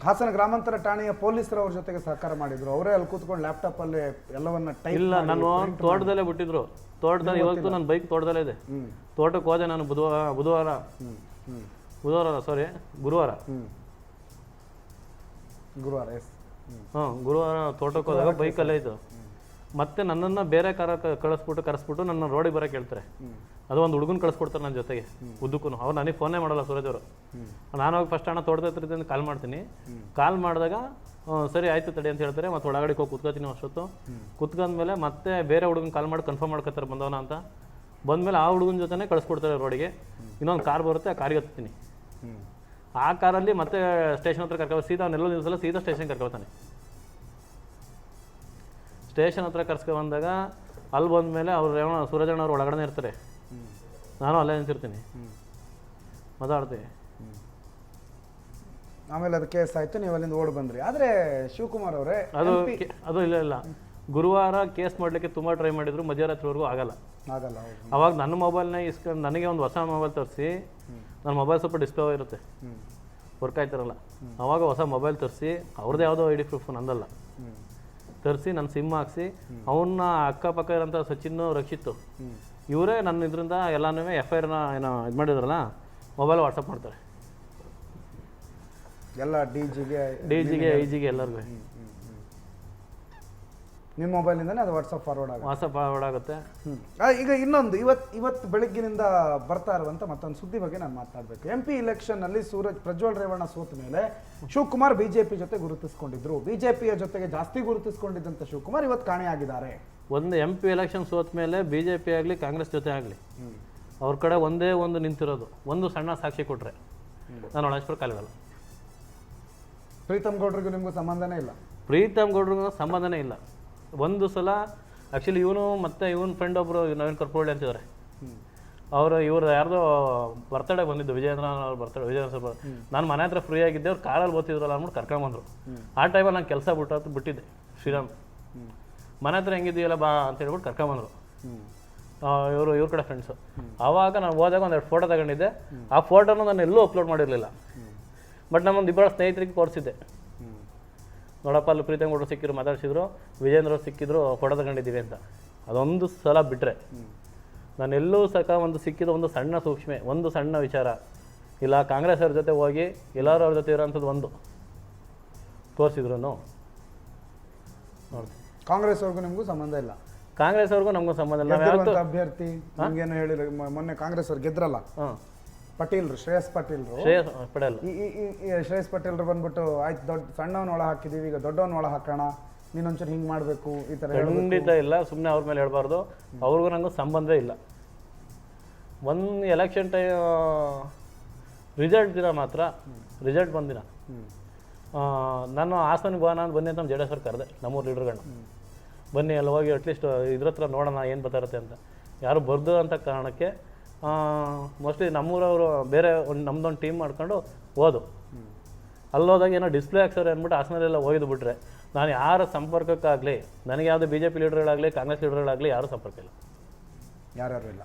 ಹಾಸನ ಗ್ರಾಮಾಂತರ ಠಾಣೆಯ ಪೊಲೀಸರು ಅವ್ರ ಜೊತೆಗೆ ಸಹಕಾರ ಮಾಡಿದ್ರು, ಅವರೇ ಅಲ್ಲಿ ಕೂತ್ಕೊಂಡು ಲ್ಯಾಪ್ಟಾಪ್ ಅಲ್ಲಿ ಎಲ್ಲವನ್ನ ಟೈಪ್. ಇಲ್ಲ, ನಾನು ತೋಟದಲ್ಲೇ ಬಿಟ್ಟಿದ್ರು. ತೋಟದಲ್ಲಿ ಇವತ್ತು ನನ್ನ ಬೈಕ್ ತೋಟದಲ್ಲೇ ಇದೆ. ತೋಟಕ್ಕೆ ಹೋದೆ ನಾನು ಗುರುವಾರ ತೋಟಕ್ಕೆ ಹೋದಾಗ ಬೈಕಲ್ಲೇ ಇದ್ದು. ಮತ್ತೆ ನನ್ನನ್ನು ಬೇರೆ ಕಾರ ಕರೆಸ್ಬಿಟ್ಟು ನನ್ನ ರೋಡಿಗೆ ಬರೋಕೆ ಹೇಳ್ತಾರೆ. ಅದು ಒಂದು ಹುಡುಗನ ಕಳಿಸ್ಕೊಡ್ತಾರೆ ನನ್ನ ಜೊತೆಗೆ ಉದ್ದಕ್ಕೂ. ಅವ್ರು ನನಗೆ ಫೋನೇ ಮಾಡಲ್ಲ ಸೂರಜ್ ಅವರು. ನಾನು ಹೋಗಿ ಫಸ್ಟ್ ಅಣ್ಣ ತೋಟದ ಹತ್ರದಿಂದ ಕಾಲ್ ಮಾಡ್ತೀನಿ. ಕಾಲ್ ಮಾಡಿದಾಗ ಸರಿ ಆಯ್ತು ತಡಿ ಅಂತ ಹೇಳ್ತಾರೆ. ಮತ್ತೆ ಒಳಗಡೆ ಹೋಗಿ ಕುತ್ಕೋತೀನಿ. ಅಷ್ಟೊತ್ತು ಕುತ್ಕೊಂಡ್ಮೇಲೆ ಮತ್ತೆ ಬೇರೆ ಹುಡುಗನ ಕಾಲ್ ಮಾಡಿ ಕನ್ಫರ್ಮ್ ಮಾಡ್ಕೊತಾರೆ ಬಂದವನ ಅಂತ. ಬಂದಮೇಲೆ ಆ ಹುಡುಗನ ಜೊತೆನೇ ಕಳಿಸ್ಕೊಡ್ತಾರೆ ರೋಡಿಗೆ. ಇನ್ನೊಂದು ಕಾರ್ ಬರುತ್ತೆ, ಆ ಕಾರಿಗೆ ಹತ್ತೀನಿ. ಆ ಕಾರಲ್ಲಿ ಮತ್ತೆ ಸ್ಟೇಷನ್ ಹತ್ರ ಕರ್ಕೊಂಡು ಸೀದಾ ಅವನ್ನೆಲ್ಲ ನಿಲ್ಸಲ್ಲ, ಸೀದಾ ಸ್ಟೇಷನ್ ಕರ್ಕೊತಾನೆ. ಸ್ಟೇಷನ್ ಹತ್ರ ಕರ್ಸ್ಕೊಂಡ್ಬಂದಾಗ ಅಲ್ಲಿ ಬಂದಮೇಲೆ ಅವ್ರು ಸೂರಜಣ್ಣವ್ರು ಒಳಗಡೆ ಇರ್ತಾರೆ, ನಾನು ಅಲ್ಲೇ ನಿಂತಿರ್ತೀನಿ, ಮಾತಾಡ್ತೀವಿ. ಆಮೇಲೆ ಅದು ಕೇಸ್ ಆಯ್ತು, ನೀವು ಅಲ್ಲಿಂದ ಓಡ್ ಬಂದ್ರಿ. ಆದರೆ ಶಿವಕುಮಾರ್ ಅವರೇ, ಅದು ಇಲ್ಲ ಗುರುವಾರ ಕೇಸ್ ಮಾಡಲಿಕ್ಕೆ ತುಂಬ ಟ್ರೈ ಮಾಡಿದ್ರು, ಮಧ್ಯರಾತ್ರಿವರೆಗೂ ಆಗಲ್ಲ. ಅವಾಗ ನನ್ನ ಮೊಬೈಲ್ನ ಇಸ್ಕೊಂಡು ನನಗೆ ಒಂದು ಹೊಸ ಮೊಬೈಲ್ ತರಿಸಿ, ನನ್ನ ಮೊಬೈಲ್ ಸ್ವಲ್ಪ ಡಿಸ್ಪ್ಲೇ ಇರುತ್ತೆ, ವರ್ಕ್ ಆಯ್ತಾರಲ್ಲ, ಅವಾಗ ಹೊಸ ಮೊಬೈಲ್ ತರಿಸಿ, ಅವ್ರದ್ದು ಯಾವುದೋ ID ಪ್ರೂಫ್ ನಂದಲ್ಲ ತರಿಸಿ, ನನ್ನ ಸಿಮ್ ಹಾಕ್ಸಿ, ಅವನ್ನ ಅಕ್ಕಪಕ್ಕ ಇರೋಂಥ ಸಚಿನ್, ರಕ್ಷಿತ್ ಇವರೇ ನನ್ನ ಇದರಿಂದ ಎಲ್ಲನೂ FIR ಏನೋ ಇದು ಮಾಡಿದ್ರಲ್ಲ, ಮೊಬೈಲ್ ವಾಟ್ಸಪ್ ಮಾಡ್ತಾರೆ ಎಲ್ಲ DGಗೆ IG ಎಲ್ಲರಿಗೂ. ನಿಮ್ಮ ಮೊಬೈಲಿಂದನೇ ಅದು ವಾಟ್ಸಪ್ ಫಾರ್ವರ್ಡ್ ಆಗುತ್ತೆ. ಈಗ ಇನ್ನೊಂದು ಇವತ್ತು ಬೆಳಗ್ಗಿನಿಂದ ಬರ್ತಾ ಇರುವಂಥ ಮತ್ತೊಂದು ಸುದ್ದಿ ಬಗ್ಗೆ ನಾನು ಮಾತಾಡಬೇಕು. MP ಇಲೆಕ್ಷನ್ನಲ್ಲಿ ಪ್ರಜ್ವಲ್ ರೇವಣ್ಣ ಸೋತ ಮೇಲೆ ಶಿವಕುಮಾರ್ BJP ಜೊತೆ ಗುರುತಿಸ್ಕೊಂಡಿದ್ರು. BJPಯ ಜೊತೆಗೆ ಜಾಸ್ತಿ ಗುರುತಿಸ್ಕೊಂಡಿದ್ದಂಥ ಶಿವಕುಮಾರ್ ಇವತ್ತು ಕಾಣೆಯಾಗಿದ್ದಾರೆ. ಒಂದು MP ಎಲೆಕ್ಷನ್ ಸೋತ ಮೇಲೆ BJP ಆಗಲಿ ಕಾಂಗ್ರೆಸ್ ಜೊತೆ ಆಗಲಿ ಅವ್ರ ಕಡೆ ಒಂದೇ ಒಂದು ನಿಂತಿರೋದು, ಒಂದು ಸಣ್ಣ ಸಾಕ್ಷಿ ಕೊಟ್ಟರೆ ನಾನು ಒಳಸ್ಪುರ ಕಾಲಿಗಲ್ಲ. ಪ್ರೀತಮ್ ಗೌಡ್ರಿಗೂ ನಿಮಗೂ ಸಂಬಂಧನೇ ಇಲ್ಲ. ಪ್ರೀತಮ್ ಗೌಡ್ರಿಗೂ ಸಂಬಂಧನೇ ಇಲ್ಲ. ಒಂದು ಸಲ ಆ್ಯಕ್ಚುಲಿ ಇವನು ಮತ್ತು ಇವನ ಫ್ರೆಂಡ್ ಒಬ್ಬರು ನವೀನ್ ಕರ್ಪೋಳ್ಳಿ ಅಂತಿದ್ದಾರೆ. ಇವರು ಯಾರ್ದೋ ಬರ್ತಡೇ ಬಂದಿದ್ದು, ವಿಜಯೇಂದ್ರ ಅವ್ರ ಬರ್ತಡೇ, ವಿಜಯೇಂದ್ರ ನಾನು ಮನೆ ಹತ್ರ ಫ್ರೀ ಆಗಿದ್ದೆ, ಅವ್ರು ಕಾರಲ್ಲಿ ಓದ್ತಿದ್ರಲ್ಲ ಅಂದ್ಬಿಟ್ಟು ಕರ್ಕೊಂಬಂದರು. ಆ ಟೈಮಲ್ಲಿ ನಾನು ಕೆಲಸ ಬಿಟ್ಟಿದ್ದೆ ಶ್ರೀರಾಮ್. ಮನೆ ಹತ್ರ ಹೆಂಗಿದ್ದೀಯಲ್ಲ ಬಾ ಅಂತ ಹೇಳ್ಬಿಟ್ಟು ಕರ್ಕೊಂಬಂದರು. ಇವ್ರ ಕಡೆ ಫ್ರೆಂಡ್ಸು. ಆವಾಗ ನಾನು ಹೋದಾಗ ಒಂದೆರಡು ಫೋಟೋ ತಗೊಂಡಿದ್ದೆ. ಆ ಫೋಟೋನು ನಾನು ಎಲ್ಲೂ ಅಪ್ಲೋಡ್ ಮಾಡಿರಲಿಲ್ಲ. ಬಟ್ ನಮ್ಮೊಂದು ಇಬ್ಬರು ಸ್ನೇಹಿತರಿಗೆ ತೋರಿಸಿದ್ದೆ, ನೋಡಪ್ಪ ಅಲ್ಲಿ ಪ್ರೀತಂಗೌಡರು ಸಿಕ್ಕಿದ್ರು, ಮಾತಾಡ್ಸಿದ್ರು, ವಿಜೇಂದ್ರ ಅವ್ರು ಸಿಕ್ಕಿದ್ರು, ಫೋಟೋ ತಗೊಂಡಿದ್ದೀವಿ ಅಂತ. ಅದೊಂದು ಸಲ ಬಿಟ್ಟರೆ ನಾನೆಲ್ಲೂ ಒಂದು ಸಿಕ್ಕಿದ ಒಂದು ಸಣ್ಣ ಸೂಕ್ಷ್ಮೆ, ಒಂದು ಸಣ್ಣ ವಿಚಾರ ಇಲ್ಲ ಕಾಂಗ್ರೆಸ್ ಅವ್ರ ಜೊತೆ ಹೋಗಿ ಎಲ್ಲರೂ ಅವ್ರ ಜೊತೆ ಇರೋಂಥದ್ದು ಒಂದು ತೋರಿಸಿದ್ರು ನೋಡಿ. ಕಾಂಗ್ರೆಸ್ ಅವ್ರಿಗೂ ನಿಮಗೂ ಸಂಬಂಧ ಇಲ್ಲ? ಕಾಂಗ್ರೆಸ್ ಅವ್ರಿಗೂ ನಮಗೂ ಸಂಬಂಧ ಇಲ್ಲ. ಗೆದ್ದಿರುವಂತ ಅಭ್ಯರ್ಥಿ ನಿಮ್ಗೇನು ಹೇಳಿಲ್ಲ, ಮೊನ್ನೆ ಕಾಂಗ್ರೆಸ್ ಅವ್ರು ಗೆದ್ರಲ್ಲ, ಪಟೇಲ್ರು, ಶ್ರೇಯಸ್ ಪಟೇಲ್ರು. ಶ್ರೇಯಸ್ ಪಟೇಲ್ ಈ ಶ್ರೇಯಸ್ ಪಟೇಲ್ರು ಬಂದ್ಬಿಟ್ಟು ಆಯ್ತು ದೊಡ್ಡ ಸಣ್ಣವನ್ನ ಒಳ ಹಾಕಿದೀವಿ, ಈಗ ದೊಡ್ಡವನ್ನ ಒಳ ಹಾಕೋಣ, ನೀನೊಂಚೂರು ಹಿಂಗೆ ಮಾಡಬೇಕು, ಈ ಥರ ಖಂಡಿತ ಇಲ್ಲ. ಸುಮ್ಮನೆ ಅವ್ರ ಮೇಲೆ ಹೇಳ್ಬಾರ್ದು. ಅವ್ರಿಗೂ ನನಗೂ ಸಂಬಂಧವೇ ಇಲ್ಲ. ಒಂದು ಎಲೆಕ್ಷನ್ ರಿಸಲ್ಟ್ ದಿನ ಮಾತ್ರ, ರಿಸಲ್ಟ್ ಬಂದಿನ ನಾನು ಹಾಸನಿಗೆ ಹೋಗೋಣ ಅಂತ ಬನ್ನಿ ಅಂತ ನಮ್ಮ ಜೆಡಿಎಸ್ ಅವ್ರು ಕರೆದೆ, ನಮ್ಮೂರು ಲೀಡರ್ಗಳನ್ನ. ಬನ್ನಿ ಅಲ್ಲಿ ಹೋಗಿ ಅಟ್ಲೀಸ್ಟ್ ಇದ್ರ ಹತ್ರ ನೋಡೋಣ ಏನು ಬರ್ತಾರತ್ತೆ ಅಂತ. ಯಾರು ಬರ್ದು ಅಂತ ಕಾರಣಕ್ಕೆ ಮೋಸ್ಟ್ಲಿ ನಮ್ಮೂರವರು ಬೇರೆ ಒಂದು ನಮ್ದೊಂದು ಟೀಮ್ ಮಾಡ್ಕೊಂಡು ಹೋದು. ಅಲ್ಲೋದಾಗ ಏನೋ ಡಿಸ್ಪ್ಲೇ ಹಾಕ್ಸೋರು ಅಂದ್ಬಿಟ್ಟು ಹಾಸನಲ್ಲೆಲ್ಲ ಹೋಗಿದ್ದು ಬಿಟ್ರೆ ನಾನು ಯಾರ ಸಂಪರ್ಕಕ್ಕಾಗಲಿ, ನನಗೆ ಯಾವುದೇ BJP ಲೀಡರ್ಗಳಾಗಲಿ ಕಾಂಗ್ರೆಸ್ ಲೀಡರ್ಗಳಾಗಲಿ ಯಾರೂ ಸಂಪರ್ಕ ಇಲ್ಲ. ಯಾರ್ಯಾರು ಇಲ್ಲ?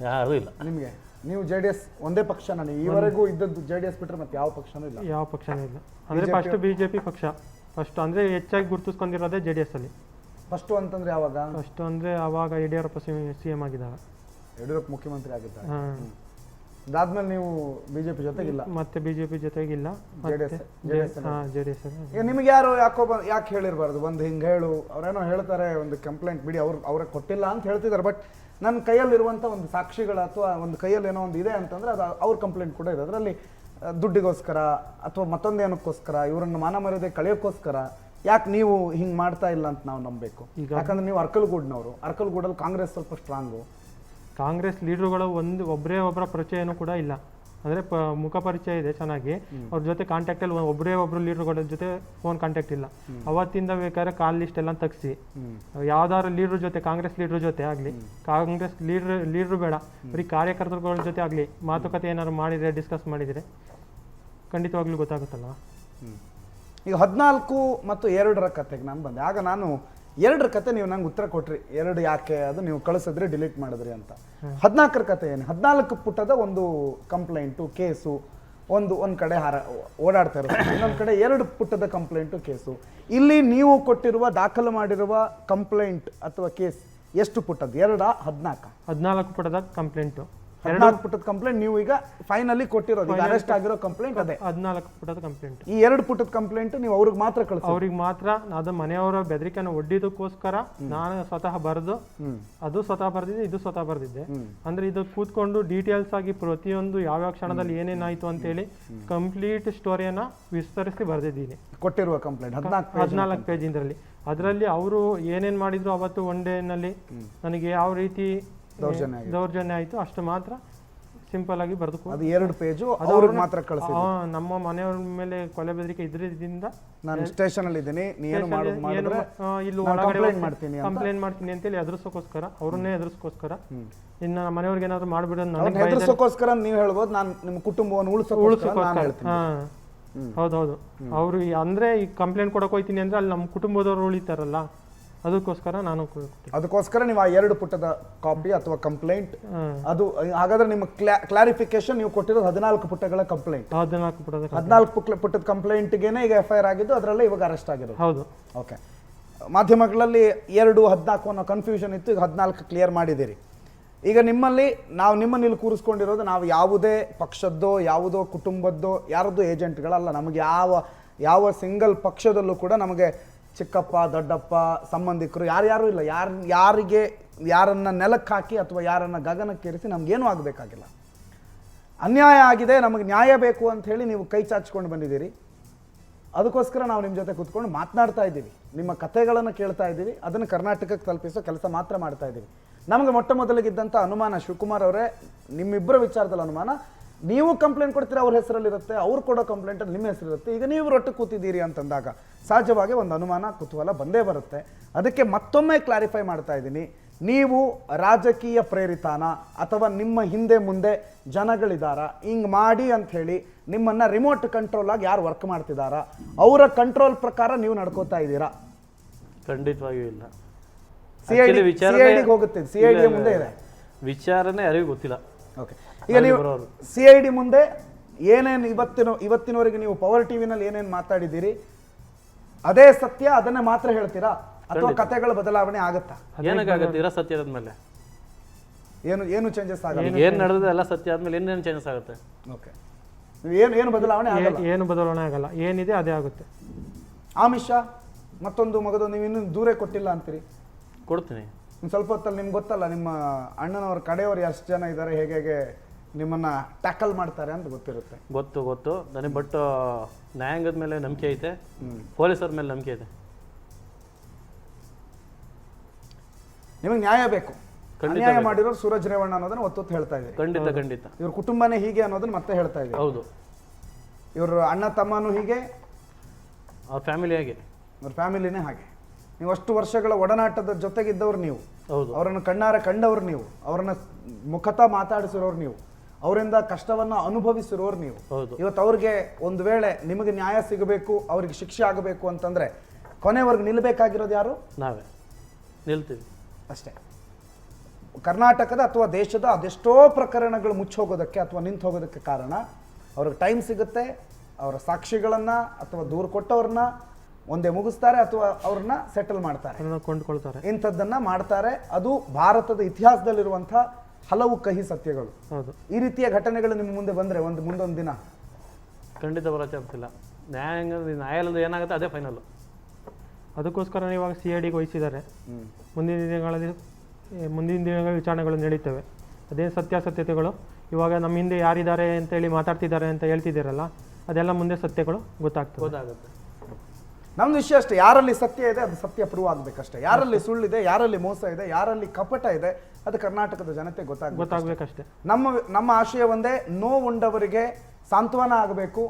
ಯಾರೂ ಇಲ್ಲ. ನಿಮಗೆ ನೀವು JDS ಒಂದೇ ಪಕ್ಷ? ನಾನು ಈವರೆಗೂ ಇದ್ದದ್ದು JDS ಬಿಟ್ಟರೆ ಮತ್ತೆ ಯಾವ ಪಕ್ಷನೂ ಇಲ್ಲ? ಯಾವ ಪಕ್ಷನೂ ಇಲ್ಲ. ಅಂದರೆ ಫಸ್ಟ್ BJP ಪಕ್ಷ ಫಸ್ಟ್, ಅಂದರೆ ಹೆಚ್ಚಾಗಿ ಗುರುತಿಸ್ಕೊಂಡಿರೋದೇ JDS ಅಲ್ಲಿ. ಫಸ್ಟು ಅಂತಂದ್ರೆ ಯಾವಾಗ? ಫಸ್ಟ್ ಅಂದರೆ ಆವಾಗ ಯಡಿಯೂರಪ್ಪ CM ಆಗಿದ್ದಾಗ, ಯಡಿಯೂರಪ್ಪ ಮುಖ್ಯಮಂತ್ರಿ ಆಗಿದ್ದಾರೆ. ಅದಾದ್ಮೇಲೆ ನೀವು BJP ಜೊತೆಗಿಲ್ಲ? ಮತ್ತೆ BJP ಜೊತೆಗಿಲ್ಲ, JDS. ಈಗ ನಿಮ್ಗೆ ಯಾರು ಯಾಕೆ ಹೇಳಿರಬಾರ್ದು? ಒಂದು ಹಿಂಗೆ ಹೇಳು, ಅವ್ರೇನೋ ಹೇಳ್ತಾರೆ, ಒಂದು ಕಂಪ್ಲೇಂಟ್ ಬಿಡಿ, ಅವ್ರಿಗೆ ಕೊಟ್ಟಿಲ್ಲ ಅಂತ ಹೇಳ್ತಿದ್ದಾರೆ, ಬಟ್ ನನ್ನ ಕೈಯಲ್ಲಿರುವಂಥ ಒಂದು ಸಾಕ್ಷಿಗಳ ಅಥವಾ ಒಂದು ಕೈಯಲ್ಲಿ ಏನೋ ಒಂದು ಇದೆ ಅಂತಂದ್ರೆ ಅದು ಅವ್ರ ಕಂಪ್ಲೇಂಟ್ ಕೂಡ ಇದೆ. ಅದರಲ್ಲಿ ದುಡ್ಡಿಗೋಸ್ಕರ ಅಥವಾ ಮತ್ತೊಂದೇನಕ್ಕೋಸ್ಕರ, ಇವರನ್ನು ಮಾನ ಮರ್ಯಾದೆ ಕಳೆಯೋಕ್ಕೋಸ್ಕರ ಯಾಕೆ ನೀವು ಹಿಂಗೆ ಮಾಡ್ತಾ ಇಲ್ಲ ಅಂತ ನಾವು ನಂಬಬೇಕು. ಯಾಕಂದ್ರೆ ನೀವು ಅರ್ಕಲ್ಗೂಡ್ನವರು, ಅರ್ಕಲ್ಗೂಡಲ್ಲಿ ಕಾಂಗ್ರೆಸ್ ಸ್ವಲ್ಪ ಸ್ಟ್ರಾಂಗು. ಕಾಂಗ್ರೆಸ್ ಲೀಡ್ರುಗಳು ಒಬ್ಬರ ಪರಿಚಯನೂ ಕೂಡ ಇಲ್ಲ. ಅಂದರೆ ಮುಖ ಪರಿಚಯ ಇದೆ ಚೆನ್ನಾಗಿ, ಅವ್ರ ಜೊತೆ ಕಾಂಟ್ಯಾಕ್ಟಲ್ಲಿ ಒಬ್ಬರು ಲೀಡ್ರುಗಳ ಜೊತೆ ಫೋನ್ ಕಾಂಟ್ಯಾಕ್ಟ್ ಇಲ್ಲ. ಅವತ್ತಿಂದ ಬೇಕಾದ್ರೆ ಕಾಲ್ ಲಿಸ್ಟ್ ಎಲ್ಲ ತೆಗ್ಸಿ ಯಾವ್ದಾದ್ರು ಲೀಡ್ರ್ ಜೊತೆ, ಕಾಂಗ್ರೆಸ್ ಲೀಡ್ರ್ ಜೊತೆ ಆಗಲಿ, ಕಾಂಗ್ರೆಸ್ ಲೀಡ್ರು ಬೇಡ, ಬರೀ ಕಾರ್ಯಕರ್ತರುಗಳ ಜೊತೆ ಆಗಲಿ ಮಾತುಕತೆ ಏನಾದ್ರು ಮಾಡಿದರೆ, ಡಿಸ್ಕಸ್ ಮಾಡಿದರೆ ಖಂಡಿತವಾಗ್ಲೂ ಗೊತ್ತಾಗುತ್ತಲ್ಲ. ಈಗ 14 ಮತ್ತು 2ರ ಕತೆಗೆ ನಾನು ಬಂದೆ. ಆಗ ನಾನು 2ರ ಕತೆ ನೀವು ನಂಗೆ ಉತ್ತರ ಕೊಟ್ರಿ, 2 ಯಾಕೆ ಅದು ನೀವು ಕಳಿಸಿದ್ರಿ, ಡಿಲೀಟ್ ಮಾಡಿದ್ರಿ ಅಂತ. 14ರ ಕತೆ ಏನು? 14 ಪುಟದ ಒಂದು ಕಂಪ್ಲೇಂಟು, ಕೇಸು, ಒಂದು ಕಡೆ ಓಡಾಡ್ತಾ ಇರೋದು, ಇನ್ನೊಂದು ಕಡೆ 2 ಪುಟದ ಕಂಪ್ಲೇಂಟು, ಕೇಸು. ಇಲ್ಲಿ ನೀವು ಕೊಟ್ಟಿರುವ ದಾಖಲು ಮಾಡಿರುವ ಕಂಪ್ಲೇಂಟ್ ಅಥವಾ ಕೇಸ್ ಎಷ್ಟು ಪುಟದ್ದು? 2 14 ಪುಟದ ಕಂಪ್ಲೇಂಟು. 14 ಪುಟದ ಕಂಪ್ಲೇಂಟ್ ನೀವು ಈಗ ಫೈನಲಿ ಕೊಟ್ಟಿರೋದು, ಈಗ ಅರೆಸ್ಟ್ ಆಗಿರೋ ಕಂಪ್ಲೇಂಟ್ ಅದೇ 14 ಪುಟದ ಕಂಪ್ಲೇಂಟ್. ಈ 2 ಪುಟದ ಕಂಪ್ಲೇಂಟ್ ನೀವು ಅವ್ರಿಗೆ ಮಾತ್ರ ಕಳಿಸಿ? ಅವ್ರಿಗೆ ಮಾತ್ರ. ಅದು ಮನೆಯವರ ಬೆದರಿಕೆನ ಒಡ್ಡಿದಕ್ಕೋಸ್ಕರ ನಾನು ಸ್ವತಃ ಬರೆದು, ಅದು ಸ್ವತಃ ಬರೆದಿದ್ದೆ, ಇದು ಸ್ವತಃ ಬರೆದಿದ್ದೆ. ಅಂದ್ರೆ ಇದು ಕೂತ್ಕೊಂಡು ಡೀಟೇಲ್ಸ್ ಆಗಿ ಪ್ರತಿಯೊಂದು ಯಾವ್ಯಾವ ಕ್ಷಣದಲ್ಲಿ ಏನೇನಾಯ್ತು ಅಂತೇಳಿ ಕಂಪ್ಲೀಟ್ ಸ್ಟೋರಿಯನ್ನ ವಿಸ್ತರಿಸಿ ಬರೆದಿದ್ದೀನಿ. ಕೊಟ್ಟಿರುವ ಕಂಪ್ಲೇಂಟ್ 14 ಪೇಜಿಂದ್ರಲ್ಲಿ. ಅದರಲ್ಲಿ ಅವರು ಏನೇನ್ ಮಾಡಿದ್ರು ಅವತ್ತು ಒನ್ ಡೇನಲ್ಲಿ ನನಗೆ ಯಾವ ರೀತಿ ದೌರ್ಜನ್ಯ ಆಯ್ತು ಅಷ್ಟು ಮಾತ್ರ ಸಿಂಪಲ್ ಆಗಿ ಬರೆದು, ಅದು 2 ಪೇಜು ಅವ್ರಿಗೆ ಮಾತ್ರ ಕಳಿಸಿ. ನಮ್ಮ ಮನೆಯವ್ರ ಮೇಲೆ ಕೊಲೆ ಬೆದರಿಕೆ ಇದ್ರಿಂದ ನಾನು ಸ್ಟೇಷನ್ ಅಲ್ಲಿ ಇದ್ದೀನಿ, ನೀನು ಮಾಡಿದ್ರೆ ಇಲ್ಲಿ ಒಳಗಡೆ ಕಂಪ್ಲೇಂಟ್ ಮಾಡ್ತೀನಿ ಅಂತೇಳಿ ಎದುರಿಸೋಕೋಸ್ಕರ, ಅವ್ರನ್ನೇ ಎದುರಿಸೋಕೋಸ್ಕರ, ಇನ್ನು ನಮ್ಮ ಮನೆಯವ್ರಿಗೆ ಏನಾದ್ರು ಮಾಡ್ಬಿಡೋದು ಎದುರಿಸೋಕೋಸ್ಕರ ನೀವು ಹೇಳ್ಬೋದು, ನಾನು ನಿಮ್ಮ ಕುಟುಂಬವನ್ನು ಉಳಿಸೋಕೋಸ್ಕರ. ಹೌದೌದು. ಅವ್ರು ಅಂದ್ರೆ ಈ ಕಂಪ್ಲೇಂಟ್ ಕೊಡಕ್ ಹೋಯ್ತೀನಿ ಅಂದ್ರೆ ಅಲ್ಲಿ ನಮ್ಮ ಕುಟುಂಬದವ್ರು ಉಳಿತಾರಲ್ಲ, ಅದಕ್ಕೋಸ್ಕರ ನಾನು ಅದಕ್ಕೋಸ್ಕರ ನೀವು ಆ 2 ಪುಟದ ಕಾಪಿ ಅಥವಾ ಕಂಪ್ಲೇಂಟ್. ಅದು ಹಾಗಾದ್ರೆ ನಿಮ್ಮ ಕ್ಲಾರಿಫಿಕೇಶನ್ ನೀವು ಕೊಟ್ಟಿರೋದು 14 ಪುಟಗಳ ಕಂಪ್ಲೇಂಟ್. 14 ಪುಟದ ಕಂಪ್ಲೇಂಟ್ಗೆನೆ ಈಗ FIR ಆಗಿದ್ದು, ಅದರಲ್ಲೇ ಇವಾಗ ಅರೆಸ್ಟ್ ಆಗಿರೋದು. ಹೌದು. ಓಕೆ. ಮಾಧ್ಯಮಗಳಲ್ಲಿ 2, 14 ಅನ್ನೋ ಕನ್ಫ್ಯೂಷನ್ ಇತ್ತು, ಈಗ 14 ಕ್ಲಿಯರ್ ಮಾಡಿದ್ದೀರಿ. ಈಗ ನಿಮ್ಮನ್ನು ಇಲ್ಲಿ ಕೂರಿಸ್ಕೊಂಡಿರೋದು ನಾವು ಯಾವುದೇ ಪಕ್ಷದ್ದೋ ಯಾವುದೋ ಕುಟುಂಬದ್ದೋ ಯಾರದ್ದು ಏಜೆಂಟ್ಗಳಲ್ಲ. ನಮಗೆ ಯಾವ ಸಿಂಗಲ್ ಪಕ್ಷದಲ್ಲೂ ಕೂಡ ನಮಗೆ ಚಿಕ್ಕಪ್ಪ ದೊಡ್ಡಪ್ಪ ಸಂಬಂಧಿಕರು ಯಾರ್ಯಾರು ಇಲ್ಲ. ಯಾರನ್ನ ನೆಲಕ್ಕೆ ಹಾಕಿ ಅಥವಾ ಯಾರನ್ನ ಗಗನಕ್ಕೇರಿಸಿ ನಮಗೇನೂ ಆಗಬೇಕಾಗಿಲ್ಲ. ಅನ್ಯಾಯ ಆಗಿದೆ, ನಮಗೆ ನ್ಯಾಯ ಬೇಕು ಅಂತ ಹೇಳಿ ನೀವು ಕೈ ಚಾಚ್ಕೊಂಡು ಬಂದಿದ್ದೀರಿ. ಅದಕ್ಕೋಸ್ಕರ ನಾವು ನಿಮ್ಮ ಜೊತೆ ಕೂತ್ಕೊಂಡು ಮಾತನಾಡ್ತಾ ಇದ್ದೀವಿ, ನಿಮ್ಮ ಕಥೆಗಳನ್ನು ಕೇಳ್ತಾ ಇದ್ದೀವಿ, ಅದನ್ನು ಕರ್ನಾಟಕಕ್ಕೆ ತಲುಪಿಸೋ ಕೆಲಸ ಮಾತ್ರ ಮಾಡ್ತಾ ಇದ್ದೀವಿ. ನಮಗೆ ಮೊಟ್ಟ ಮೊದಲಿಗಿದ್ದಂಥ ಅನುಮಾನ, ಶಿವಕುಮಾರ್ ಅವರೇ, ನಿಮ್ಮಿಬ್ಬರ ವಿಚಾರದಲ್ಲಿ ಅನುಮಾನ, ನೀವು ಕಂಪ್ಲೇಂಟ್ ಕೊಡ್ತೀರಾ ಅವ್ರ ಹೆಸರಲ್ಲಿರುತ್ತೆ, ಅವ್ರು ಕೊಡೋ ಕಂಪ್ಲೇಂಟ್ ನಿಮ್ಮ ಹೆಸರಿರುತ್ತೆ. ಈಗ ನೀವು ರೊಟ್ಟು ಕೂತಿದ್ದೀರಿ ಅಂತಂದಾಗ ಸಹಜವಾಗಿ ಒಂದು ಅನುಮಾನ, ಕುತೂಹಲ ಬಂದೇ ಬರುತ್ತೆ. ಅದಕ್ಕೆ ಮತ್ತೊಮ್ಮೆ ಕ್ಲಾರಿಫೈ ಮಾಡ್ತಾ ಇದ್ದೀನಿ, ನೀವು ರಾಜಕೀಯ ಪ್ರೇರಿತಾನ ಅಥವಾ ನಿಮ್ಮ ಹಿಂದೆ ಮುಂದೆ ಜನಗಳಿದಾರ ಹಿಂಗೆ ಮಾಡಿ ಅಂತ ಹೇಳಿ ನಿಮ್ಮನ್ನು ರಿಮೋಟ್ ಕಂಟ್ರೋಲ್ ಆಗಿ ಯಾರು ವರ್ಕ್ ಮಾಡ್ತಿದ್ದಾರಾ ಅವರ ಕಂಟ್ರೋಲ್ ಪ್ರಕಾರ ನೀವು ನಡ್ಕೋತಾ ಇದ್ದೀರಾ? ಖಂಡಿತವಾಗಿಯೂ ಇಲ್ಲ. CID ಹೋಗುತ್ತೆ, CID ಮುಂದೆ ಇದೆ ವಿಚಾರನೇ ಯಾರಿಗೂ ಗೊತ್ತಿಲ್ಲ. ಓಕೆ. ಈಗ ನೀವು CID ಮುಂದೆ ಏನೇನು ಇವತ್ತಿನವರೆಗೆ ನೀವು ಪವರ್ ಟಿವಿನಲ್ಲಿ ಏನೇನು ಮಾತಾಡಿದ್ದೀರಿ ಅದೇ ಸತ್ಯ, ಅದನ್ನೇ ಮಾತ್ರ ಹೇಳ್ತೀರಾ ಅಥವಾ ಕಥೆಗಳ ಬದಲಾವಣೆ ಆಗುತ್ತಾ? ಏನಕ್ಕಾಗತ್ತೆ ಇರೋ ಸತ್ಯ ಆದ್ಮೇಲೆ? ಏನು ಚೇಂಜಸ್ ಆಗಲ್ಲ. ಏನು ನಡೆದಿದೆ ಎಲ್ಲ ಸತ್ಯ ಆದ್ಮೇಲೆ ಏನೇನು ಚೇಂಜಸ್ ಆಗುತ್ತೆ? ಓಕೆ, ಏನು ಬದಲಾವಣೆ ಆಗಲ್ಲ. ಏನು ಬದಲಾವಣೆ ಆಗಲ್ಲ, ಏನಿದೆ ಅದೇ ಆಗುತ್ತೆ. ಆಮಿಷ ಮತ್ತೊಂದು ಮಗದೊಂದು ನೀವು ಇನ್ನೂ ದೂರೇ ಕೊಟ್ಟಿಲ್ಲ ಅಂತೀರಿ. ಕೊಡ್ತೀನಿ ಒಂದು ಸ್ವಲ್ಪ ಹೊತ್ತಲ್ಲಿ ನಿಮ್ಗೆ ಗೊತ್ತಲ್ಲ ನಿಮ್ಮ ಅಣ್ಣನವ್ರ ಕಡೆಯವರು ಎಷ್ಟು ಜನ ಇದ್ದಾರೆ, ಹೇಗೆ ನಿಮ್ಮನ್ನ ಟ್ಯಾಕಲ್ ಮಾಡ್ತಾರೆ ಅಂತ ಗೊತ್ತಿರುತ್ತೆ. ಗೊತ್ತು ನನಗೆ. ಬಟ್ ನ್ಯಾಯಾಂಗದ ಮೇಲೆ ನಂಬಿಕೆ ಐತೆ, ಪೊಲೀಸರ ಮೇಲೆ ನಂಬಿಕೆ ಐತೆ. ನಿಮಗೆ ನ್ಯಾಯ ಬೇಕು. ನ್ಯಾಯ ಮಾಡಿರೋರು ಸೂರಜ್ ರೇವಣ್ಣ ಅನ್ನೋದನ್ನ ಒತ್ತೊತ್ತು ಹೇಳ್ತಾ ಇದ್ದೀರಿ. ಖಂಡಿತ ಇವ್ರ ಕುಟುಂಬನೇ ಹೀಗೆ ಅನ್ನೋದನ್ನ ಮತ್ತೆ ಹೇಳ್ತಾ ಇದ್ದೀರಿ. ಹೌದು. ಇವ್ರ ಅಣ್ಣ ತಮ್ಮನೂ ಹೀಗೆ, ಅವ್ರ ಫ್ಯಾಮಿಲಿ ಹೇಗೆ, ಅವ್ರ ಫ್ಯಾಮಿಲಿನೇ ಹಾಗೆ. ನೀವು ಅಷ್ಟು ವರ್ಷಗಳ ಒಡನಾಟದ ಜೊತೆಗಿದ್ದವ್ರು ನೀವು. ಹೌದು. ಅವರನ್ನು ಕಣ್ಣಾರೆ ಕಂಡವ್ರು ನೀವು, ಅವರನ್ನ ಮುಖತ ಮಾತಾಡಿಸಿರೋರು ನೀವು, ಅವರಿಂದ ಕಷ್ಟವನ್ನ ಅನುಭವಿಸಿರೋರು ನೀವು. ಹೌದು. ಇವತ್ತು ಅವ್ರಿಗೆ ಒಂದು ವೇಳೆ ನಿಮಗೆ ನ್ಯಾಯ ಸಿಗಬೇಕು, ಅವ್ರಿಗೆ ಶಿಕ್ಷೆ ಆಗಬೇಕು ಅಂತಂದ್ರೆ ಕೊನೆವರೆಗೆ ನಿಲ್ಬೇಕಾಗಿರೋದು ಯಾರು? ನಾವೇ ನಿಲ್ತೀವಿ ಅಷ್ಟೇ. ಕರ್ನಾಟಕದ ಅಥವಾ ದೇಶದ ಅದೆಷ್ಟೋ ಪ್ರಕರಣಗಳು ಮುಚ್ಚೋಗೋದಕ್ಕೆ ಅಥವಾ ನಿಂತು ಹೋಗೋದಕ್ಕೆ ಕಾರಣ ಅವ್ರಿಗೆ ಟೈಮ್ ಸಿಗುತ್ತೆ, ಅವರ ಸಾಕ್ಷಿಗಳನ್ನು ಅಥವಾ ದೂರು ಕೊಟ್ಟವ್ರನ್ನ ಒಂದೇ ಮುಗಿಸ್ತಾರೆ ಅಥವಾ ಅವ್ರನ್ನ ಸೆಟಲ್ ಮಾಡ್ತಾರೆ, ಕೊಂಡ್ಕೊಳ್ತಾರೆ. ಇಂಥದ್ದನ್ನ ಮಾಡ್ತಾರೆ. ಅದು ಭಾರತದ ಇತಿಹಾಸದಲ್ಲಿರುವಂಥ ಹಲವು ಕಹಿ ಸತ್ಯಗಳು. ಹೌದು. ಈ ರೀತಿಯ ಘಟನೆಗಳು ನಿಮ್ಮ ಮುಂದೆ ಬಂದರೆ ಮುಂದೊಂದು ದಿನ ಖಂಡಿತ ಬರೋಕ್ಕೆ ಆಗ್ತಿಲ್ಲ. ನ್ಯಾಯಾಲಯದ ಏನಾಗುತ್ತೆ ಅದೇ ಫೈನಲ್ಲು. ಅದಕ್ಕೋಸ್ಕರ ಇವಾಗ CIDಗೆ ವಹಿಸಿದ್ದಾರೆ. ಮುಂದಿನ ದಿನಗಳಲ್ಲಿ ವಿಚಾರಣೆಗಳು ನಡೀತವೆ. ಅದೇ ಸತ್ಯಾಸತ್ಯತೆಗಳು ಇವಾಗ ನಮ್ಮ ಹಿಂದೆ ಯಾರಿದ್ದಾರೆ ಅಂತೇಳಿ ಮಾತಾಡ್ತಿದ್ದಾರೆ ಅಂತ ಹೇಳ್ತಿದ್ದೀರಲ್ಲ, ಅದೆಲ್ಲ ಮುಂದೆ ಸತ್ಯಗಳು ಗೊತ್ತಾಗುತ್ತೆ. ನಮ್ದು ವಿಷಯ ಅಷ್ಟೇ, ಯಾರಲ್ಲಿ ಸತ್ಯ ಇದೆ ಅದು ಸತ್ಯ ಪ್ರೂವ್ ಆಗಬೇಕಷ್ಟೇ. ಯಾರಲ್ಲಿ ಸುಳ್ಳಿದೆ, ಯಾರಲ್ಲಿ ಮೋಸ ಇದೆ, ಯಾರಲ್ಲಿ ಕಪಟ ಇದೆ, ಅದು ಕರ್ನಾಟಕದ ಜನತೆ ಗೊತ್ತಾಗಬೇಕಷ್ಟೇ. ನಮ್ಮ ಆಶಯ ಒಂದೇ, ನೋವುಂಡವರಿಗೆ ಸಾಂತ್ವನ ಆಗಬೇಕು,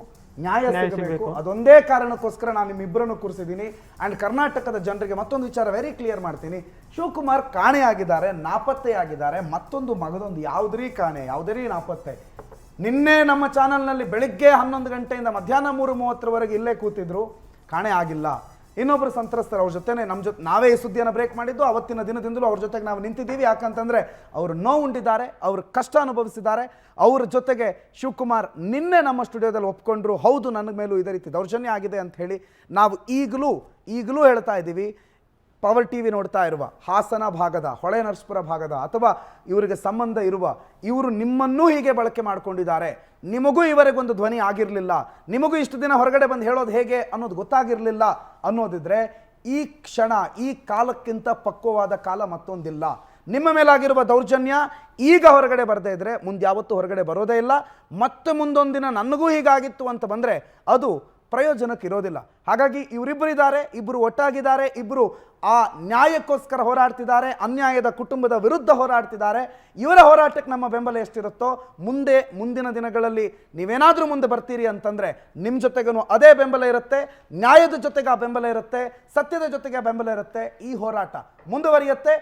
ನ್ಯಾಯ ಸಿಗಬೇಕು. ಅದೊಂದೇ ಕಾರಣಕ್ಕೋಸ್ಕರ ನಾನು ನಿಮ್ಮಿಬ್ಬರನ್ನು ಕೂರಿಸಿದ್ದೀನಿ. ಅಂಡ್ ಕರ್ನಾಟಕದ ಜನರಿಗೆ ಮತ್ತೊಂದು ವಿಚಾರ ವೆರಿ ಕ್ಲಿಯರ್ ಮಾಡ್ತೀನಿ. ಶಿವಕುಮಾರ್ ಕಾಣೆಯಾಗಿದ್ದಾರೆ, ನಾಪತ್ತೆಯಾಗಿದ್ದಾರೆ. ಮತ್ತೊಂದು ಮಗದೊಂದು ಯಾವುದರೀ ಕಾಣೆ, ಯಾವುದರೀ ನಾಪತ್ತೆ. ನಿನ್ನೆ ನಮ್ಮ ಚಾನಲ್ನಲ್ಲಿ ಬೆಳಿಗ್ಗೆ 11 ಗಂಟೆಯಿಂದ ಮಧ್ಯಾಹ್ನ 3:30 ಇಲ್ಲೇ ಕೂತಿದ್ರು, ಕಾಣೆ ಆಗಿಲ್ಲ. ಇನ್ನೊಬ್ಬರು ಸಂತ್ರಸ್ತರು, ಅವ್ರ ಜೊತೆನೆ ನಾವೇ ಈ ಸುದ್ದಿಯನ್ನು ಬ್ರೇಕ್ ಮಾಡಿದ್ದು. ಅವತ್ತಿನ ದಿನದಿಂದಲೂ ಅವ್ರ ಜೊತೆಗೆ ನಾವು ನಿಂತಿದ್ದೀವಿ. ಯಾಕಂತಂದ್ರೆ ಅವರು ನೋವುಂಡಿದ್ದಾರೆ, ಅವರು ಕಷ್ಟ ಅನುಭವಿಸಿದ್ದಾರೆ. ಅವ್ರ ಜೊತೆಗೆ ಶಿವಕುಮಾರ್ ನಿನ್ನೆ ನಮ್ಮ ಸ್ಟುಡಿಯೋದಲ್ಲಿ ಒಪ್ಕೊಂಡ್ರು, ಹೌದು ನನ್ನ ಮೇಲೂ ಇದೇ ರೀತಿ ದೌರ್ಜನ್ಯ ಆಗಿದೆ ಅಂತ ಹೇಳಿ. ನಾವು ಈಗಲೂ ಹೇಳ್ತಾ ಇದ್ದೀವಿ, ಪವರ್ ಟಿವಿ ನೋಡ್ತಾ ಇರುವ ಹಾಸನ ಭಾಗದ, ಹೊಳೆ ನರಸೀಪುರ ಭಾಗದ ಅಥವಾ ಇವರಿಗೆ ಸಂಬಂಧ ಇರುವ ಇವರು ನಿಮ್ಮನ್ನೂ ಹೀಗೆ ಬಳಕೆ ಮಾಡ್ಕೊಂಡಿದ್ದಾರೆ. ನಿಮಗೂ ಇವರಿಗೊಂದು ಧ್ವನಿ ಆಗಿರಲಿಲ್ಲ, ನಿಮಗೂ ಇಷ್ಟು ದಿನ ಹೊರಗಡೆ ಬಂದು ಹೇಳೋದು ಹೇಗೆ ಅನ್ನೋದು ಗೊತ್ತಾಗಿರಲಿಲ್ಲ ಅನ್ನೋದಿದ್ರೆ ಈ ಕ್ಷಣ, ಈ ಕಾಲಕ್ಕಿಂತ ಪಕ್ವವಾದ ಕಾಲ ಮತ್ತೊಂದಿಲ್ಲ. ನಿಮ್ಮ ಮೇಲಾಗಿರುವ ದೌರ್ಜನ್ಯ ಈಗ ಹೊರಗಡೆ ಬರದೇ ಇದ್ರೆ ಮುಂದೆ ಯಾವತ್ತೂ ಹೊರಗಡೆ ಬರೋದೇ ಇಲ್ಲ. ಮತ್ತೆ ಮುಂದೊಂದಿನ ನನಗೂ ಹೀಗಾಗಿತ್ತು ಅಂತ ಬಂದರೆ ಅದು ಪ್ರಯೋಜನಕ್ಕೆ ಇರೋದಿಲ್ಲ. ಹಾಗಾಗಿ ಇವರಿಬ್ಬರಿದ್ದಾರೆ, ಇಬ್ಬರು ಒಟ್ಟಾಗಿದ್ದಾರೆ, ಇಬ್ಬರು ಆ ನ್ಯಾಯಕ್ಕೋಸ್ಕರ ಹೋರಾಡ್ತಿದ್ದಾರೆ, ಅನ್ಯಾಯದ ಕುಟುಂಬದ ವಿರುದ್ಧ ಹೋರಾಡ್ತಿದ್ದಾರೆ. ಇವರ ಹೋರಾಟಕ್ಕೆ ನಮ್ಮ ಬೆಂಬಲ ಎಷ್ಟಿರುತ್ತೋ ಮುಂದಿನ ದಿನಗಳಲ್ಲಿ ನೀವೇನಾದರೂ ಮುಂದೆ ಬರ್ತೀರಿ ಅಂತಂದರೆ ನಿಮ್ಮ ಜೊತೆಗೂ ಅದೇ ಬೆಂಬಲ ಇರುತ್ತೆ. ನ್ಯಾಯದ ಜೊತೆಗೆ ಆ ಬೆಂಬಲ ಇರುತ್ತೆ, ಸತ್ಯದ ಜೊತೆಗೆ ಆ ಬೆಂಬಲ ಇರುತ್ತೆ. ಈ ಹೋರಾಟ ಮುಂದುವರಿಯುತ್ತೆ.